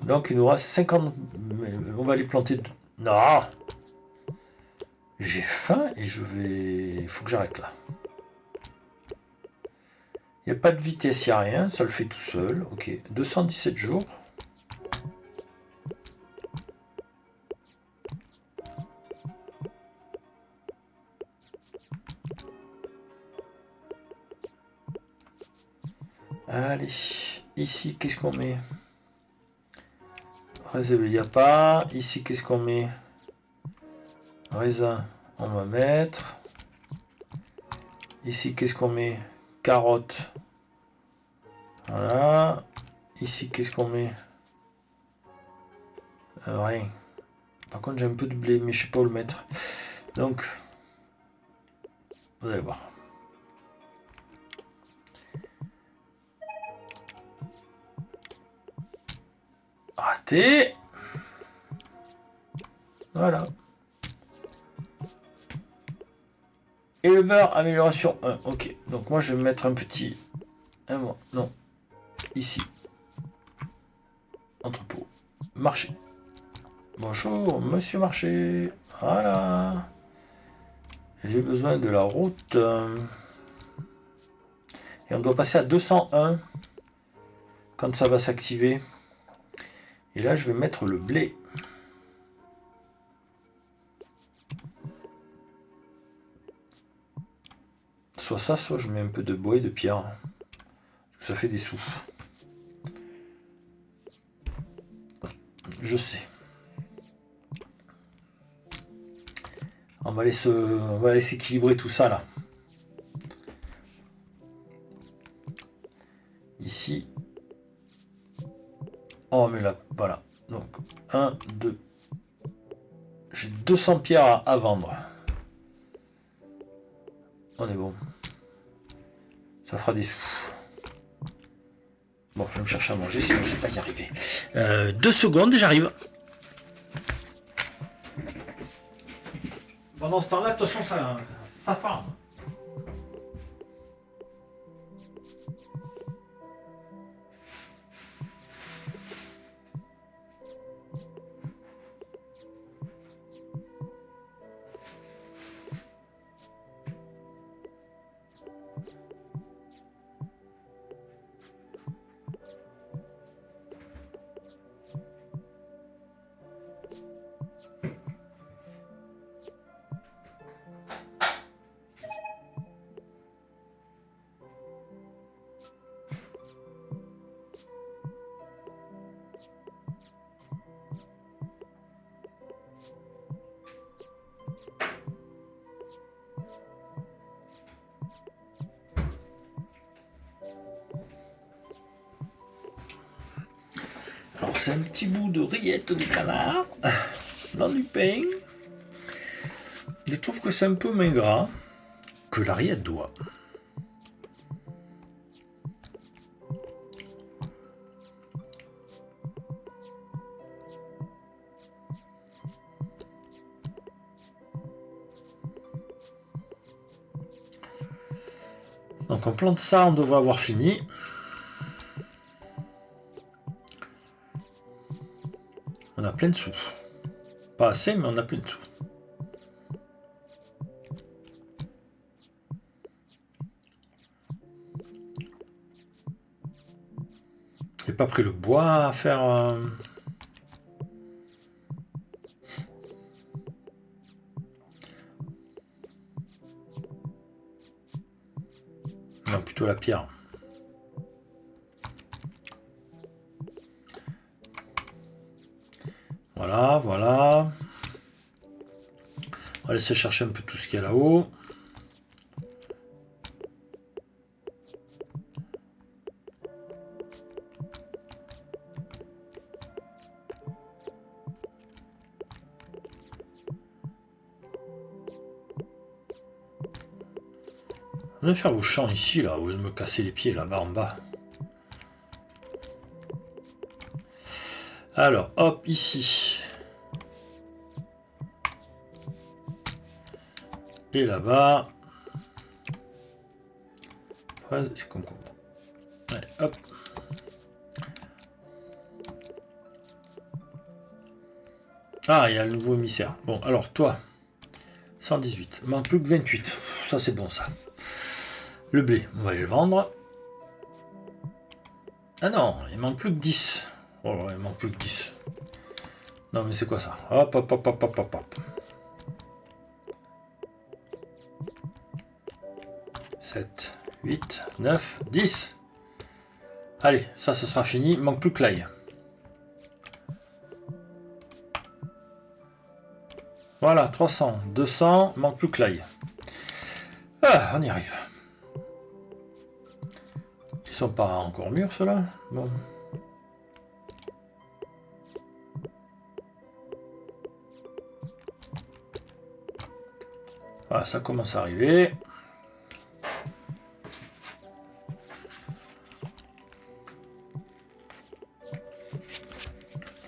Donc il nous reste 50. On va les planter. Non. J'ai faim et je vais... Il faut que j'arrête là. Il n'y a pas de vitesse, il n'y a rien. Ça le fait tout seul. Ok. 217 jours. Allez. Ici, qu'est-ce qu'on met? Raisin, il n'y a pas. Ici, qu'est-ce qu'on met? Raisin, on va mettre. Ici, qu'est-ce qu'on met? Carottes. Voilà. Ici, qu'est-ce qu'on met? Rien. Par contre, j'ai un peu de blé, mais je sais pas où le mettre. Donc, vous allez voir. Raté. Voilà. Éleveur, amélioration 1. Ok. Donc moi, je vais mettre un petit... Non. Ici. Entrepôt. Marché. Bonjour, monsieur marché. Voilà. J'ai besoin de la route. Et on doit passer à 201 quand ça va s'activer. Et là, je vais mettre le blé. Soit ça, soit je mets un peu de bois et de pierre. Ça fait des sous. Je sais. On va laisser équilibrer tout ça là. Ici. Oh mais là, voilà. Donc 1, 2. J'ai 200 pierres à vendre. On est bon. Ça fera des sous. Bon, je vais me chercher à manger, sinon je ne vais pas y arriver. 2 secondes et j'arrive. Pendant ce temps-là, attention, ça farme. Alors c'est un petit bout de rillette de canard dans du pain. Je trouve que c'est un peu moins gras que la rillette doit. Donc on plante ça, on devrait avoir fini. On a plein de sous. Pas assez, mais on a plein de sous. J'ai pas pris le bois à faire... Non, plutôt la pierre. Voilà, voilà. On va laisser chercher un peu tout ce qu'il y a là-haut. Je vais faire vos champs ici, là, au lieu de me casser les pieds là-bas en bas. Alors, hop, ici. Et là-bas. Fraise et concombre. Allez, hop. Ah, il y a le nouveau émissaire. Bon, alors toi, 118. Il manque plus que 28. Ça, c'est bon, ça. Le blé, on va aller le vendre. Ah non, il manque plus que 10. Oh là, il manque plus que 10. Non, mais c'est quoi ça? Hop, hop, hop, hop, hop, hop, hop. 7, 8, 9, 10. Allez, ça, ce sera fini. Il manque plus que l'ail. Voilà, 300, 200, il manque plus que l'ail. Ah, on y arrive. Ils sont pas encore mûrs, ceux-là. Bon. Voilà, ça commence à arriver.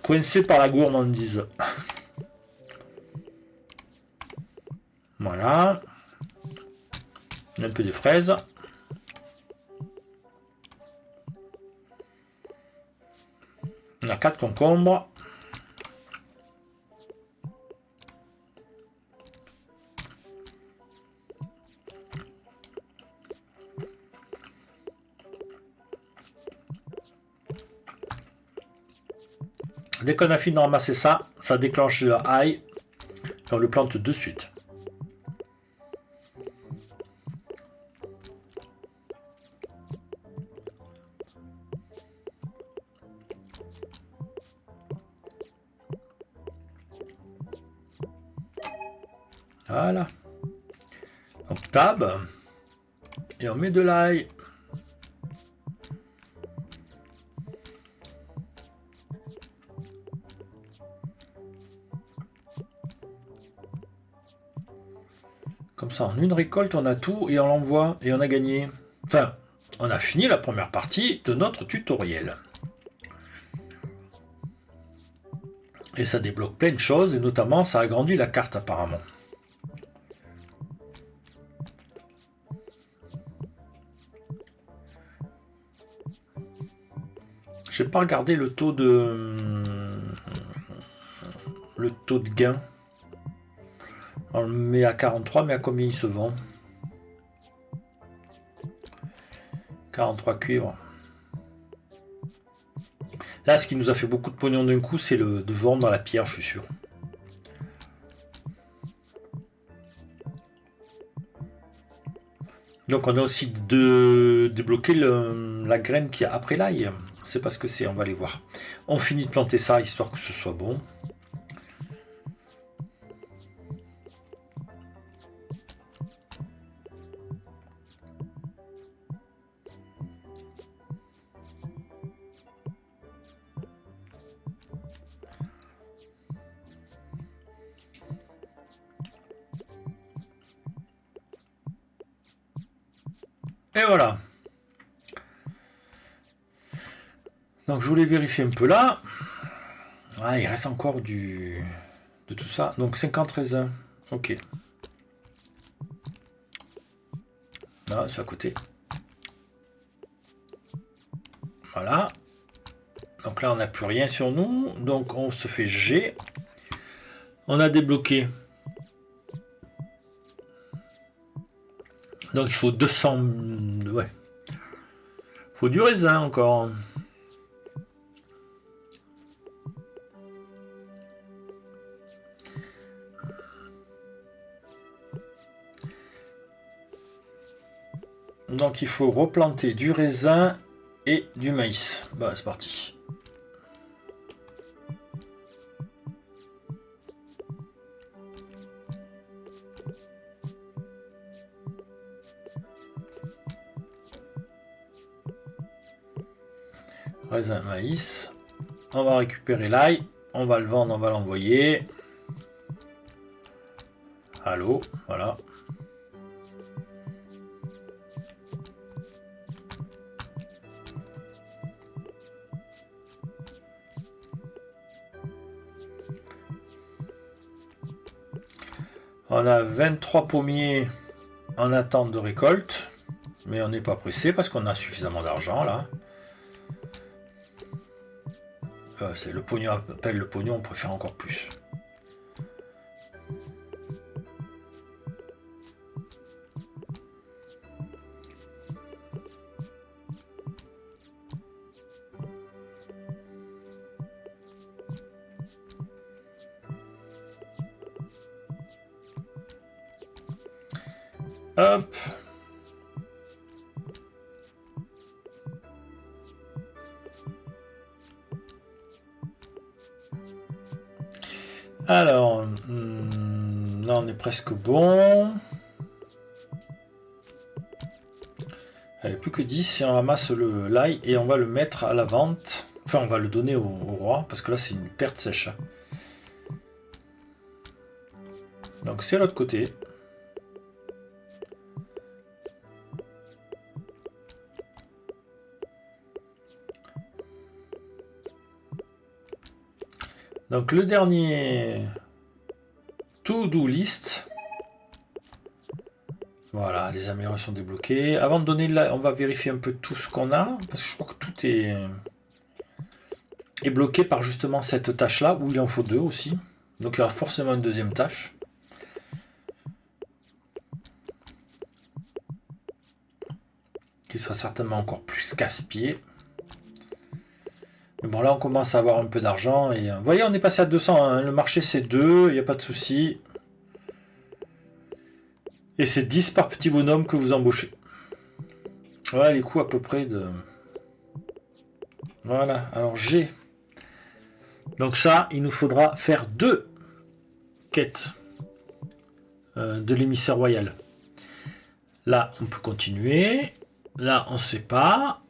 Coincé par la gourmandise. Voilà. Un peu de fraises. On a 4 concombres. Dès qu'on a fini de ramasser ça, ça déclenche le ail. On le plante de suite. Voilà. On tab. Et on met de l'ail. Comme ça, en une récolte, on a tout et on l'envoie et on a gagné. Enfin, on a fini la première partie de notre tutoriel. Et ça débloque plein de choses et notamment ça agrandit la carte apparemment. Je n'ai pas regardé le taux de gain. On le met à 43, mais à combien il se vend? 43 cuivres. Là, ce qui nous a fait beaucoup de pognon d'un coup, c'est de vendre la pierre, je suis sûr. Donc on a aussi débloqué la graine qu'il y a après l'ail. C'est pas ce que c'est, on va aller voir. On finit de planter ça, histoire que ce soit bon. Et voilà. Donc je voulais vérifier un peu là. Ah, il reste encore de tout ça. Donc 50 raisins. Ok. Là, c'est à côté. Voilà. Donc là, on n'a plus rien sur nous. Donc on se fait G. On a débloqué. Donc il faut 200... Ouais. Il faut du raisin encore. Donc il faut replanter du raisin et du maïs. Bah c'est parti. Raisin, maïs. On va récupérer l'ail. On va le vendre, on va l'envoyer. Allô, voilà. On a 23 pommiers en attente de récolte, mais on n'est pas pressé parce qu'on a suffisamment d'argent là. C'est le pognon appelle le pognon, on préfère encore plus. Hop. Alors, là on est presque bon. Allez, plus que 10 et on ramasse l'ail et on va le mettre à la vente. Enfin, on va le donner au roi parce que là c'est une perte sèche. Donc c'est l'autre côté. Donc le dernier to-do list. Voilà, les améliorations débloquées. Avant de donner là, on va vérifier un peu tout ce qu'on a. Parce que je crois que tout est bloqué par justement cette tâche-là, où il en faut 2 aussi. Donc il y aura forcément une deuxième tâche. Qui sera certainement encore plus casse-pied. Mais bon, là on commence à avoir un peu d'argent. Et vous voyez, on est passé à 200. Hein. Le marché c'est 2, il n'y a pas de souci. Et c'est 10 par petit bonhomme que vous embauchez. Voilà les coûts à peu près de... Voilà, alors j'ai... Donc ça, il nous faudra faire 2 quêtes de l'émissaire royal. Là, on peut continuer. Là, on ne sait pas.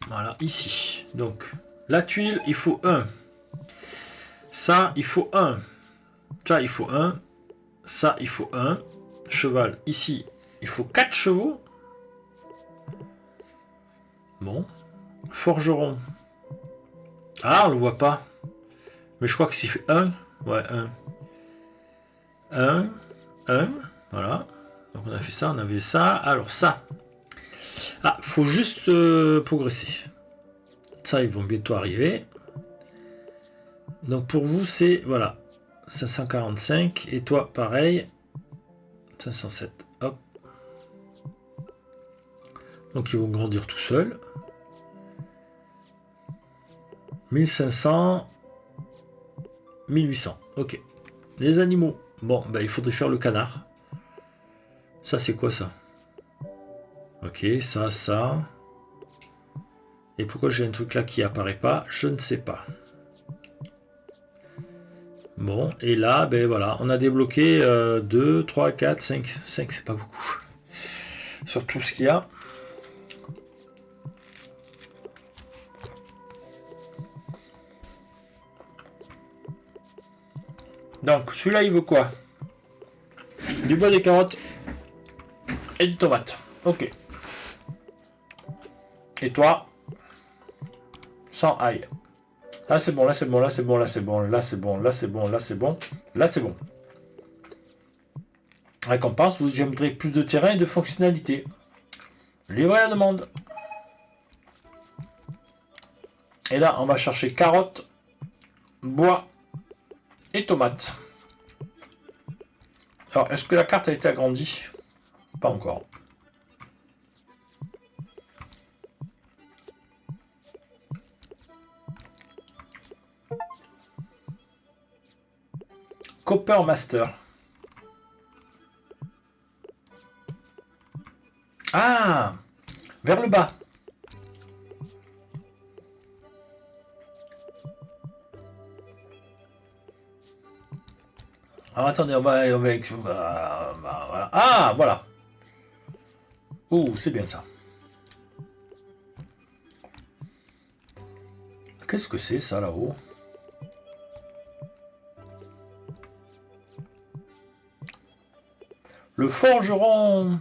Voilà, ici. Donc, la tuile, il faut 1. Ça, il faut 1. Ça, il faut 1. Ça, il faut 1. Cheval, ici, il faut 4 chevaux. Bon. Forgeron. Ah, on le voit pas. Mais je crois que s'il fait 1. Ouais, 1. 1. 1. Voilà. Donc on a fait ça, on avait ça. Alors ça. Ah, faut juste progresser. Ça, ils vont bientôt arriver. Donc pour vous, c'est, voilà, 545. Et toi, pareil. 507. Hop. Donc ils vont grandir tout seuls. 1500. 1800. Ok. Les animaux. Bon, ben, il faudrait faire le canard. Ça, c'est quoi ça? Ok, ça, ça. Et pourquoi j'ai un truc là qui apparaît pas? Je ne sais pas. Bon, et là, ben voilà, on a débloqué 2, 3, 4, 5. 5, c'est pas beaucoup. Sur tout ce qu'il y a. Donc, celui-là, il veut quoi? Du bois, des carottes et du tomate. Ok. Et toi? Sans ail. Là, c'est bon, là, c'est bon, là, c'est bon, là, c'est bon, là, c'est bon, là, c'est bon, là, c'est bon, là, c'est bon. Récompense, vous aimerez plus de terrain et de fonctionnalité. Livrez la demande. Et là, on va chercher carottes, bois et tomates. Alors, est-ce que la carte a été agrandie? Pas encore. Copper Master. Ah! Vers le bas. Alors attendez, on va voilà. Ah, voilà. Ouh, c'est bien ça. Qu'est-ce que c'est ça là-haut? Le forgeron.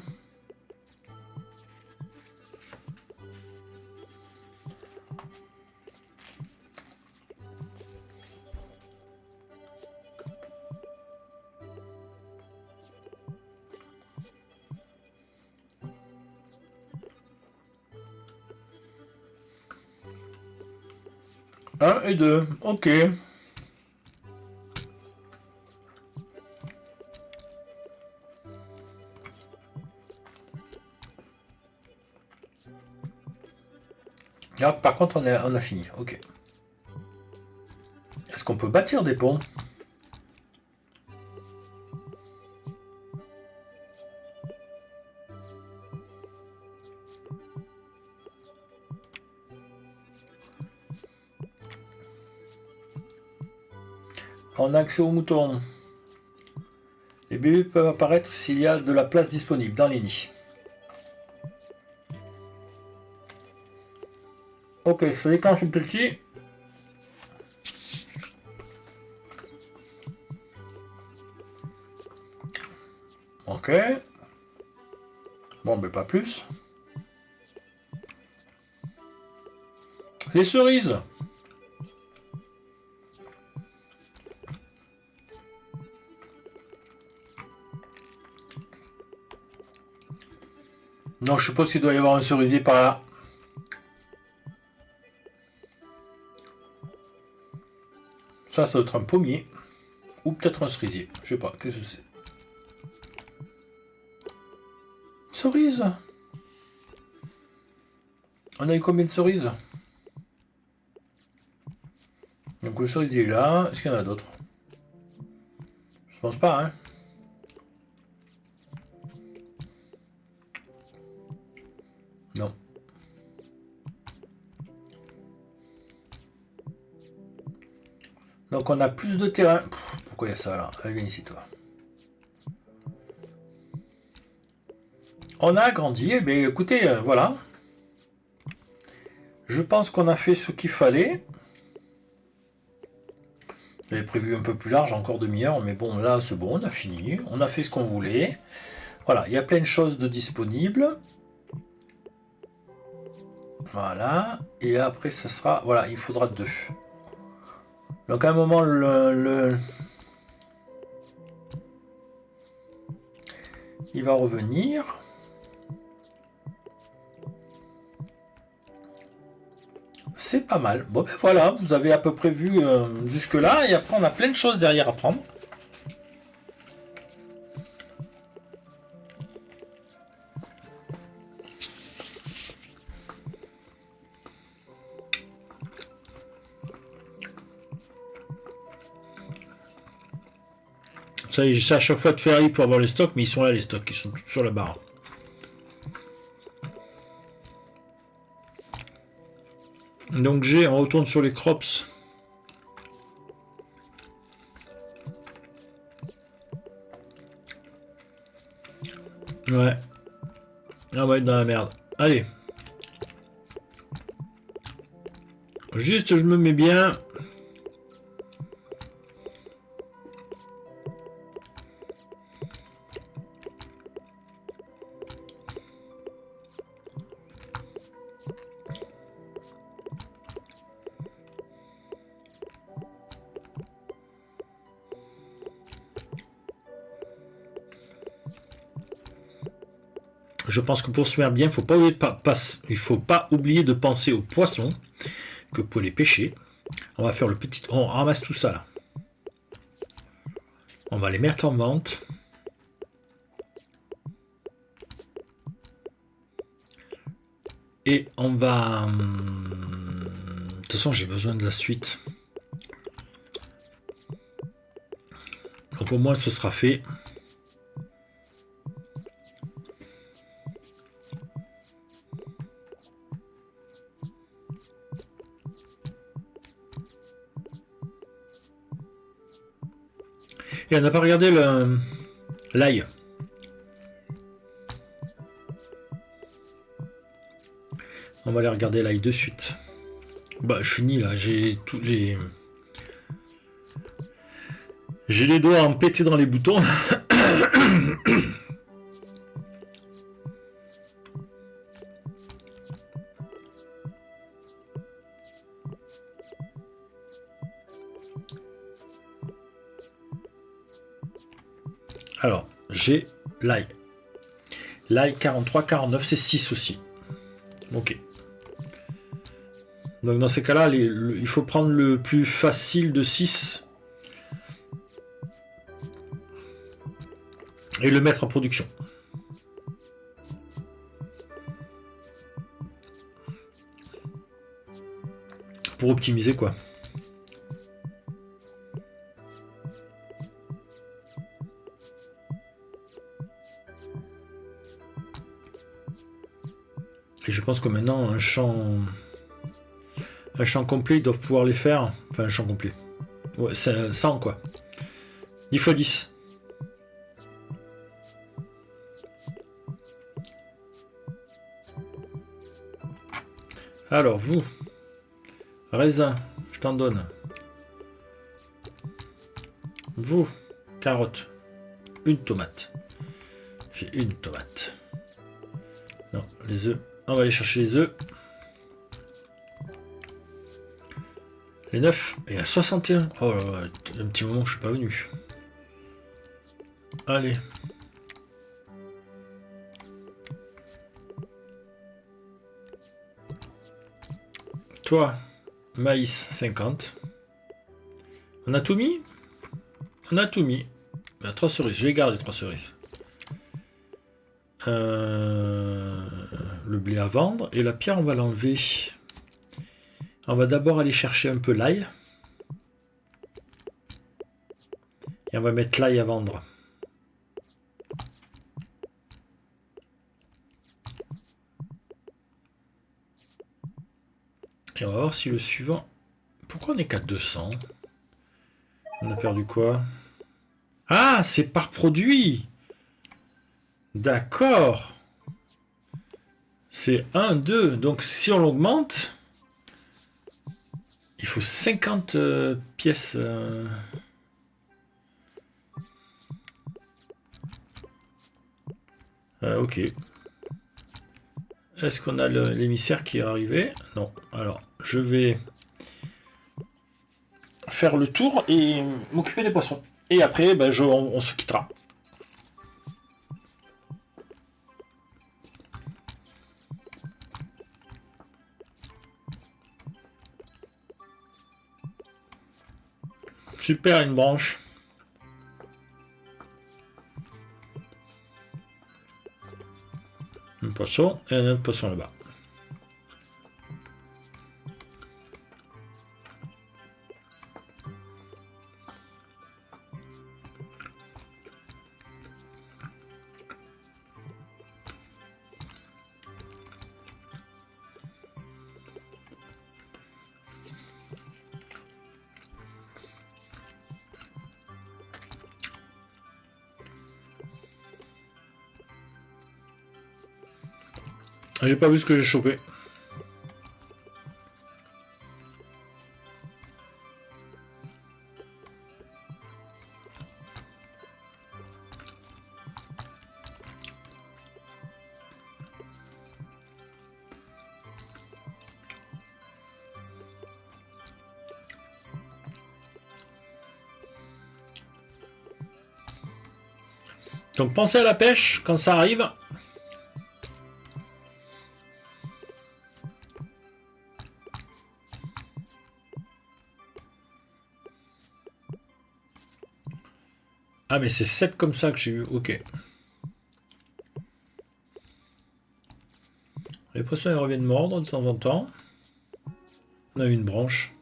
Un et 2, ok. Ah, par contre, on a fini, ok. Est-ce qu'on peut bâtir des ponts? On a accès aux moutons. Les bébés peuvent apparaître s'il y a de la place disponible dans les nids. Ok, ça déclenche le petit. Ok. Bon, mais pas plus. Les cerises. Non, je suppose qu'il doit y avoir un cerisier par là. Ça doit être un pommier. Ou peut-être un cerisier. Je sais pas, qu'est-ce que c'est? Cerises. On a eu combien de cerises? Donc le cerisier est là. Est-ce qu'il y en a d'autres? Je pense pas, hein. Non. Donc on a plus de terrain. Pourquoi il y a ça là? Allez, viens ici toi. On a agrandi. Eh bien écoutez, voilà. Je pense qu'on a fait ce qu'il fallait. J'avais prévu un peu plus large, encore demi-heure, mais bon, là, c'est bon, on a fini. On a fait ce qu'on voulait. Voilà, il y a plein de choses de disponibles. Voilà. Et après, ça sera... Voilà, il faudra 2. Donc, à un moment, il va revenir. C'est pas mal. Bon, ben voilà, vous avez à peu près vu jusque-là. Et après, on a plein de choses derrière à prendre. Ça, j'essaie à chaque fois de faire pour avoir les stocks, mais ils sont là, les stocks. Ils sont tous sur la barre. Donc on retourne sur les crops. Ouais. Ah ouais, dans la merde. Allez. Juste, je me mets bien. Je pense que pour se faire bien, il faut pas oublier de penser aux poissons que pour les pêcher. On va faire le petit... On ramasse tout ça là. On va les mettre en vente. Et on va... De toute façon, j'ai besoin de la suite. Donc au moins, ce sera fait. Et on n'a pas regardé l'ail. On va aller regarder l'ail de suite. Bah, je finis là. J'ai les doigts empêtés dans les boutons. Alors, j'ai l'ail. L'ail 43, 49, c'est 6 aussi. Ok. Donc dans ces cas-là, il faut prendre le plus facile de 6 et le mettre en production. Pour optimiser quoi. Et je pense que maintenant, un champ complet, ils doivent pouvoir les faire. Enfin, un champ complet. Ouais, c'est 100 quoi. 10 fois 10. Alors, vous. Raisin, je t'en donne. Vous. Carotte. Une tomate. J'ai une tomate. Non, les œufs. On va aller chercher les œufs. Les 9. Et à 61. Oh là là, un petit moment que je suis pas venu. Allez. Toi, maïs 50. On a tout mis? On a tout mis. 3 cerises. Je les garde les 3 cerises. Le blé à vendre. Et la pierre, on va l'enlever. On va d'abord aller chercher un peu l'ail. Et on va mettre l'ail à vendre. Et on va voir si le suivant... Pourquoi on est qu'à 200? On a perdu quoi? Ah, c'est par produit. D'accord. C'est 1, 2. Donc si on l'augmente, il faut 50 pièces. Ok. Est-ce qu'on a l'émissaire qui est arrivé? Non. Alors, je vais faire le tour et m'occuper des poissons. Et après, ben, on se quittera. Super, une branche. Un poisson et un autre poisson là-bas. J'ai pas vu ce que j'ai chopé. Donc pensez à la pêche quand ça arrive. Ah mais c'est 7 comme ça que j'ai eu. Ok. Les poissons ils reviennent mordre de temps en temps. On a une branche.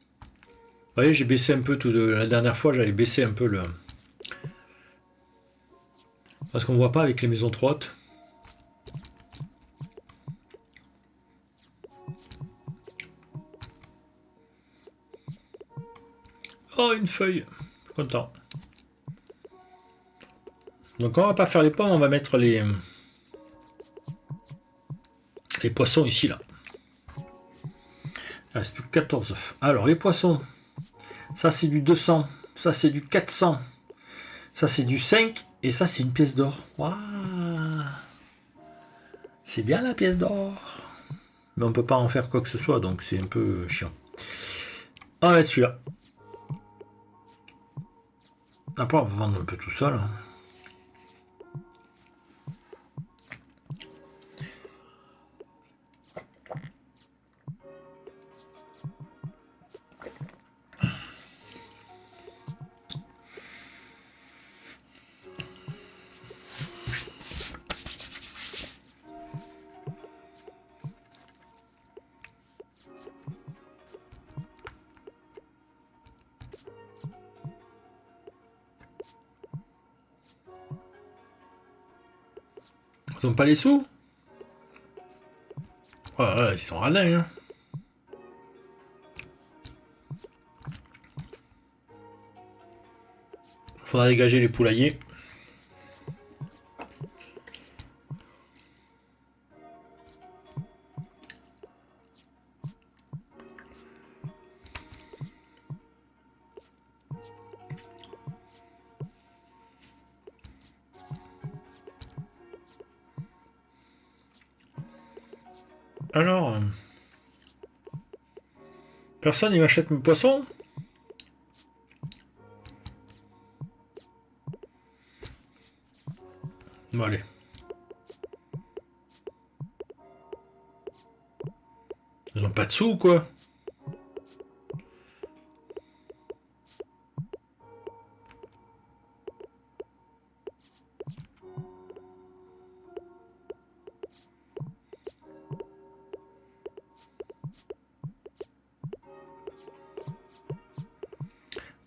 Vous voyez, j'ai baissé un peu tout de... La dernière fois, j'avais baissé un peu le... Parce qu'on voit pas avec les maisons trop hautes. Oh, une feuille. Content. Donc on va pas faire les pommes, on va mettre les poissons ici, là. Il reste plus que 14 œufs. Alors, les poissons. Ça, c'est du 200. Ça, c'est du 400. Ça, c'est du 5. Et ça, c'est une pièce d'or. Waouh! C'est bien la pièce d'or. Mais on peut pas en faire quoi que ce soit, donc c'est un peu chiant. On va mettre celui-là. Après, on va vendre un peu tout ça, là. Ils ont pas les sous? Oh là là, ils sont radins, hein. Faudra dégager les poulaillers. Alors, personne il m'achète mes poissons. Bon allez. Ils ont pas de sous ou quoi?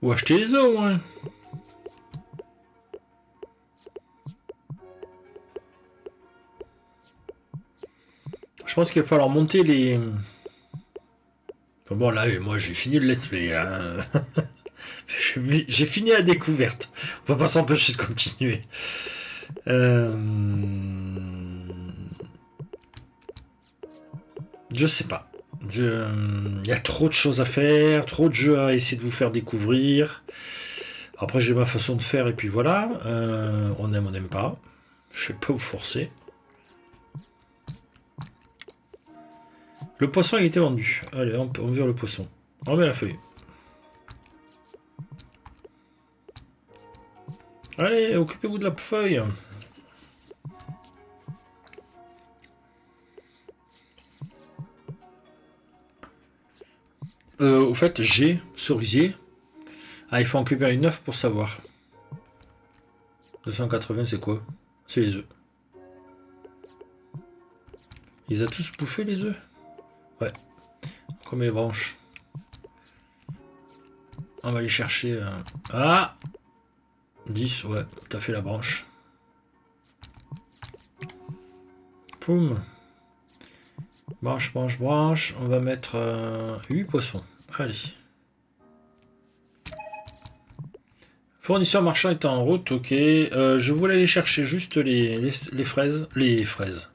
Ou acheter les œufs, ouais. Je pense qu'il va falloir monter les... Enfin bon, là, moi, j'ai fini le let's play. Hein. J'ai fini la découverte. On va pas s'empêcher de continuer. Je sais pas. Il y a trop de choses à faire, trop de jeux à essayer de vous faire découvrir. Après, j'ai ma façon de faire et puis voilà. On n'aime pas. Je vais pas vous forcer. Le poisson il était vendu. Allez, on vire le poisson. On met la feuille. Allez, occupez-vous de la feuille. Au fait, j'ai cerisier. Ah, il faut en récupérer une 9 pour savoir. 280, c'est quoi? C'est les œufs. Ils ont tous bouffé les œufs? Ouais. Comme les branches. On va aller chercher... Ah 10, ouais. T'as fait la branche. Poum. Branche, branche, branche. On va mettre 8 poissons. Allez. Fournisseur marchand est en route, ok. Je voulais aller chercher juste les fraises. Les fraises.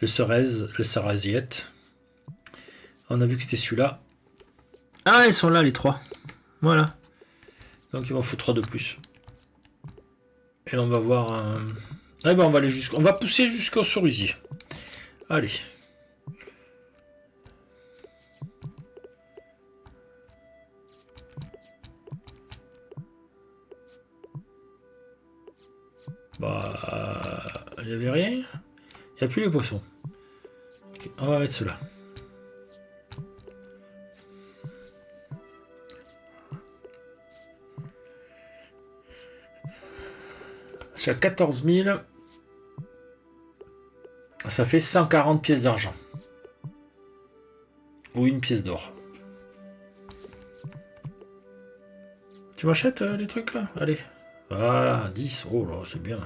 Les ceraisiettes. On a vu que c'était celui-là. Ah, ils sont là, les 3. Voilà. Donc il m'en faut 3 de plus. Et on va voir un... Eh ben on va aller jusqu'au... On va pousser jusqu'au cerisier. Allez. Bah... Il n'y avait rien. Il n'y a plus les poissons. Okay, on va mettre cela. C'est à 14 000. Ça fait 140 pièces d'argent. Ou une pièce d'or. Tu m'achètes les trucs là? Allez. Voilà, 10. Oh là, c'est bien.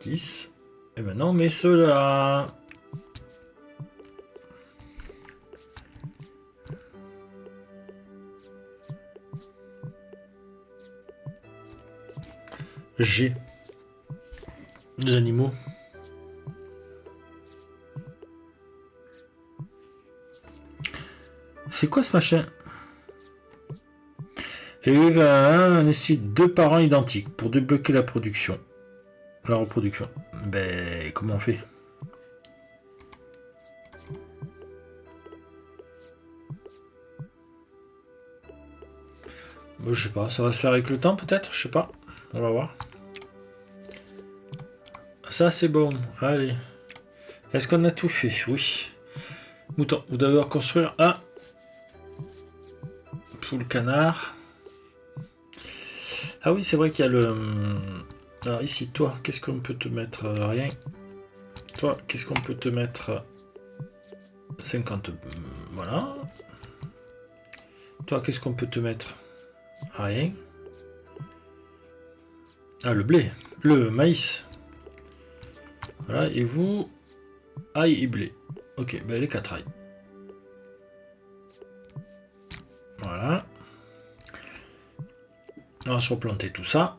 10. Et maintenant, on met ceux-là. G. Des animaux. C'est quoi ce machin? Et on nécessite 2 parents identiques pour débloquer la production. La reproduction. Ben, comment on fait? Bon, je sais pas, ça va se faire avec le temps peut-être, je sais pas. On va voir. Ça c'est bon, allez. Est-ce qu'on a tout fait? Oui. Mouton, vous devez construire un poule canard. Ah oui, c'est vrai qu'il y a le... Alors ici, toi, qu'est-ce qu'on peut te mettre? Rien. Toi, qu'est-ce qu'on peut te mettre? 50. Voilà. Toi, qu'est-ce qu'on peut te mettre? Rien. Ah, le blé. Le maïs. Voilà, et vous... Ail et blé. Ok, ben les 4 ail. Voilà. On va se replanter tout ça.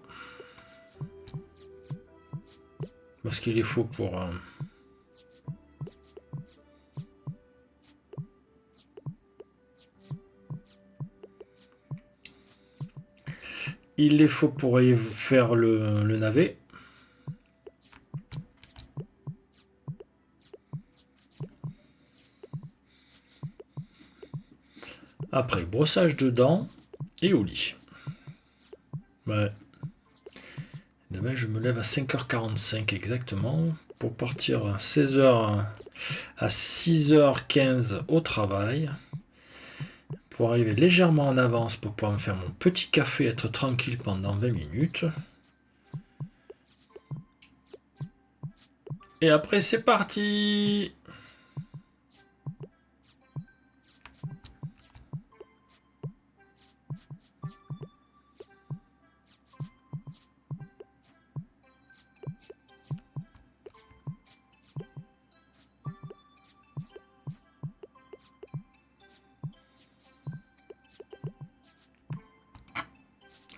Parce qu'il est faux pour... Il est faux pour faire le navet. Après, brossage de dents et au lit. Ouais. Demain, je me lève à 5h45 exactement pour partir à 16h à 6h15 au travail. Pour arriver légèrement en avance pour pouvoir me faire mon petit café, être tranquille pendant 20 minutes. Et après, c'est parti!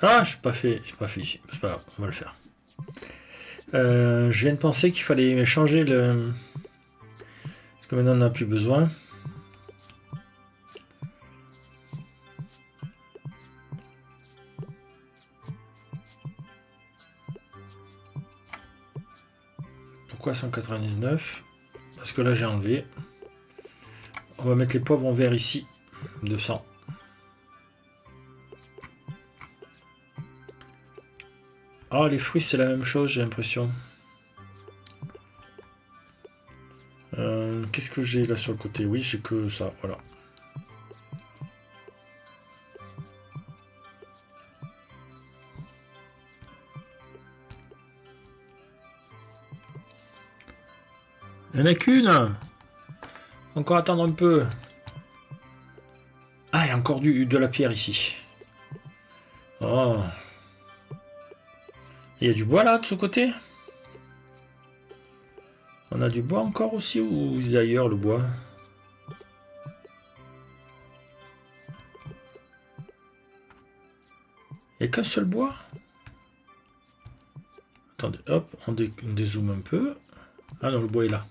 Ah, j'ai pas fait ici. C'est pas grave, on va le faire. Je viens de penser qu'il fallait changer le... Parce que maintenant on n'a plus besoin. Pourquoi 199? Parce que là j'ai enlevé. On va mettre les poivrons verts ici. 200. Ah, les fruits c'est la même chose, j'ai l'impression. Qu'est-ce que j'ai là sur le côté? Oui, j'ai que ça, voilà. Il n'y en a qu'une. Encore attendre un peu. Ah, il y a encore de la pierre ici. Oh. Il y a du bois là de ce côté? On a du bois encore aussi ou d'ailleurs le bois? Il n'y a qu'un seul bois? Attendez, hop, on dézoome un peu. Ah non, le bois est là.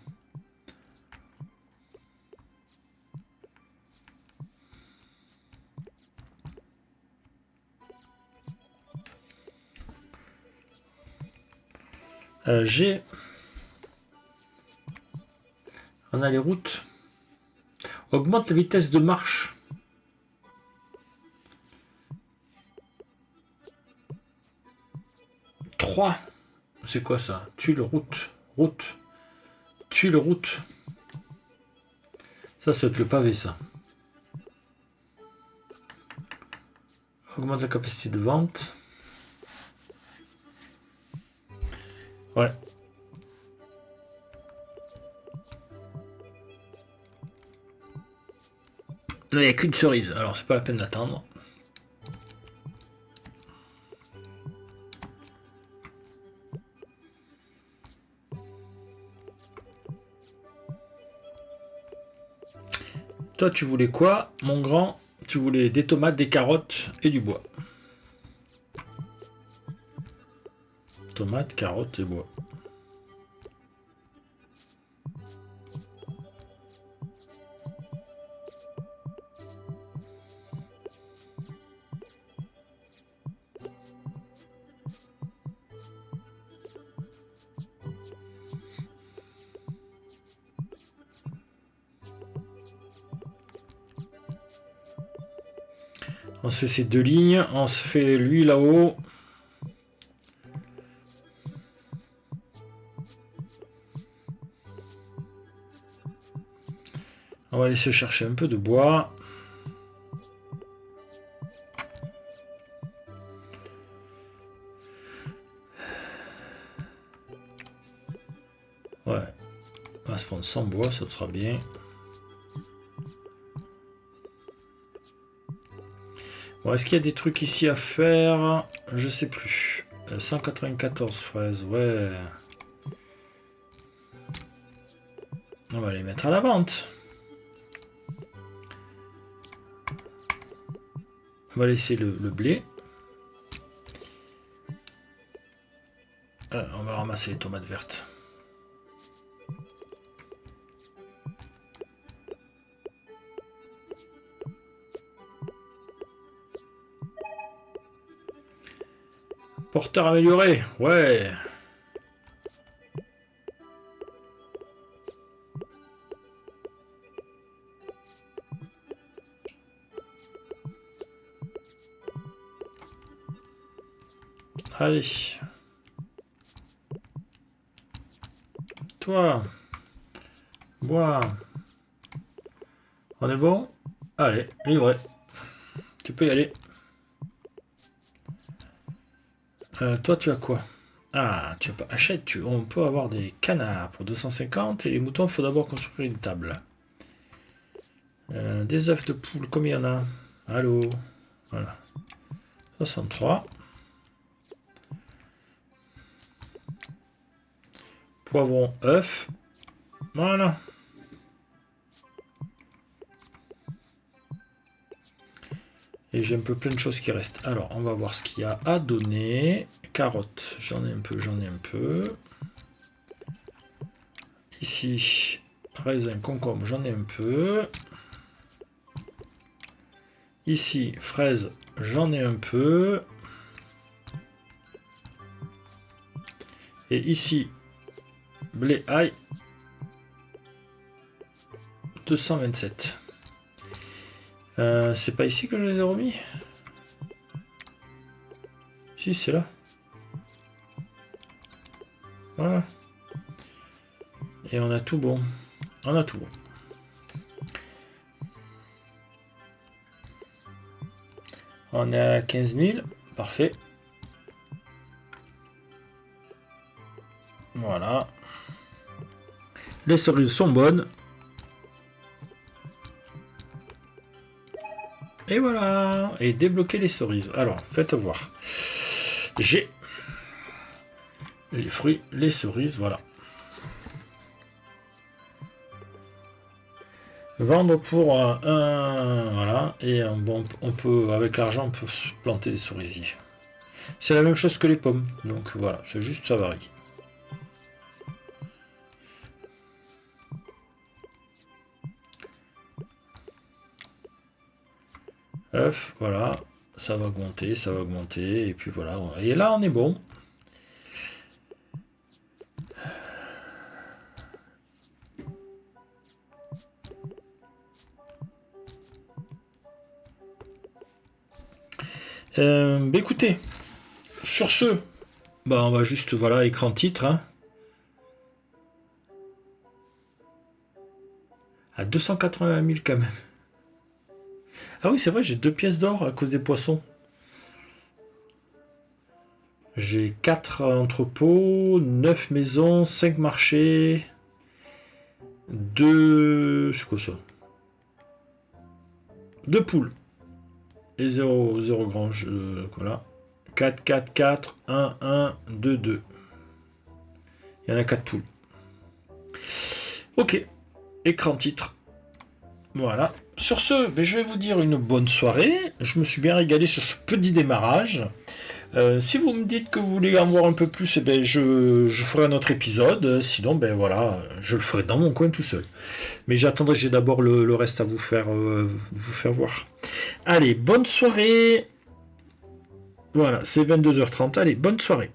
J'ai... On a les routes. Augmente la vitesse de marche. Trois. C'est quoi ça? Tuile route. Route. Tuile route. Ça, c'est le pavé, ça. Augmente la capacité de vente. Ouais. Il n'y a qu'une cerise, alors c'est pas la peine d'attendre. Toi, tu voulais quoi, mon grand? Tu voulais des tomates, des carottes et du bois. Tomates, carottes et bois. On se fait ces deux lignes, on se fait lui là-haut. On va aller se chercher un peu de bois. Ouais. On va se prendre 100 bois, ça sera bien. Bon, est-ce qu'il y a des trucs ici à faire? Je sais plus. 194 fraises, ouais. On va les mettre à la vente. On va laisser le blé. On va ramasser les tomates vertes. Porteur amélioré, ouais. Allez. Toi. Bois. On est bon? Allez, livré. Tu peux y aller. Toi, tu as quoi? Ah, tu as pas. Achète, on peut avoir des canards pour 250 et les moutons, il faut d'abord construire une table. Des œufs de poule, combien il y en a? Allô? Voilà. 63. Poivron, œuf. Voilà. Et j'ai un peu plein de choses qui restent. Alors, on va voir ce qu'il y a à donner. Carottes, j'en ai un peu, j'en ai un peu. Ici, raisin, concombre, j'en ai un peu. Ici, fraises, j'en ai un peu. Et ici, blé ail, 227. C'est pas ici que je les ai remis? Si, c'est là. Voilà. Et on a tout bon. On a tout bon. On est à 15 000. Parfait. Voilà. Les cerises sont bonnes. Et voilà. Et débloquer les cerises. Alors, faites voir. J'ai les fruits, les cerises, voilà. Vendre pour un voilà. Et bon, on peut, avec l'argent, on peut se planter des cerisiers. C'est la même chose que les pommes. Donc voilà, c'est juste ça varie. Œuf, voilà, ça va augmenter, et puis voilà. Et là, on est bon. Bah écoutez, sur ce, bah on va juste, voilà, écran titre. Hein. À 280 000 quand même. Ah oui, c'est vrai, j'ai 2 pièces d'or à cause des poissons. J'ai 4 entrepôts, 9 maisons, 5 marchés, 2... C'est quoi ça? 2 poules. Et 0 grange. Voilà. 4, 4, 4, 1, 1, 2, 2. Il y en a 4 poules. Ok. Écran titre. Voilà. Sur ce, je vais vous dire une bonne soirée. Je me suis bien régalé sur ce petit démarrage. Si vous me dites que vous voulez en voir un peu plus, je ferai un autre épisode. Sinon, voilà, je le ferai dans mon coin tout seul. Mais j'attendrai, j'ai d'abord le reste à vous faire voir. Allez, bonne soirée. Voilà, c'est 22h30. Allez, bonne soirée.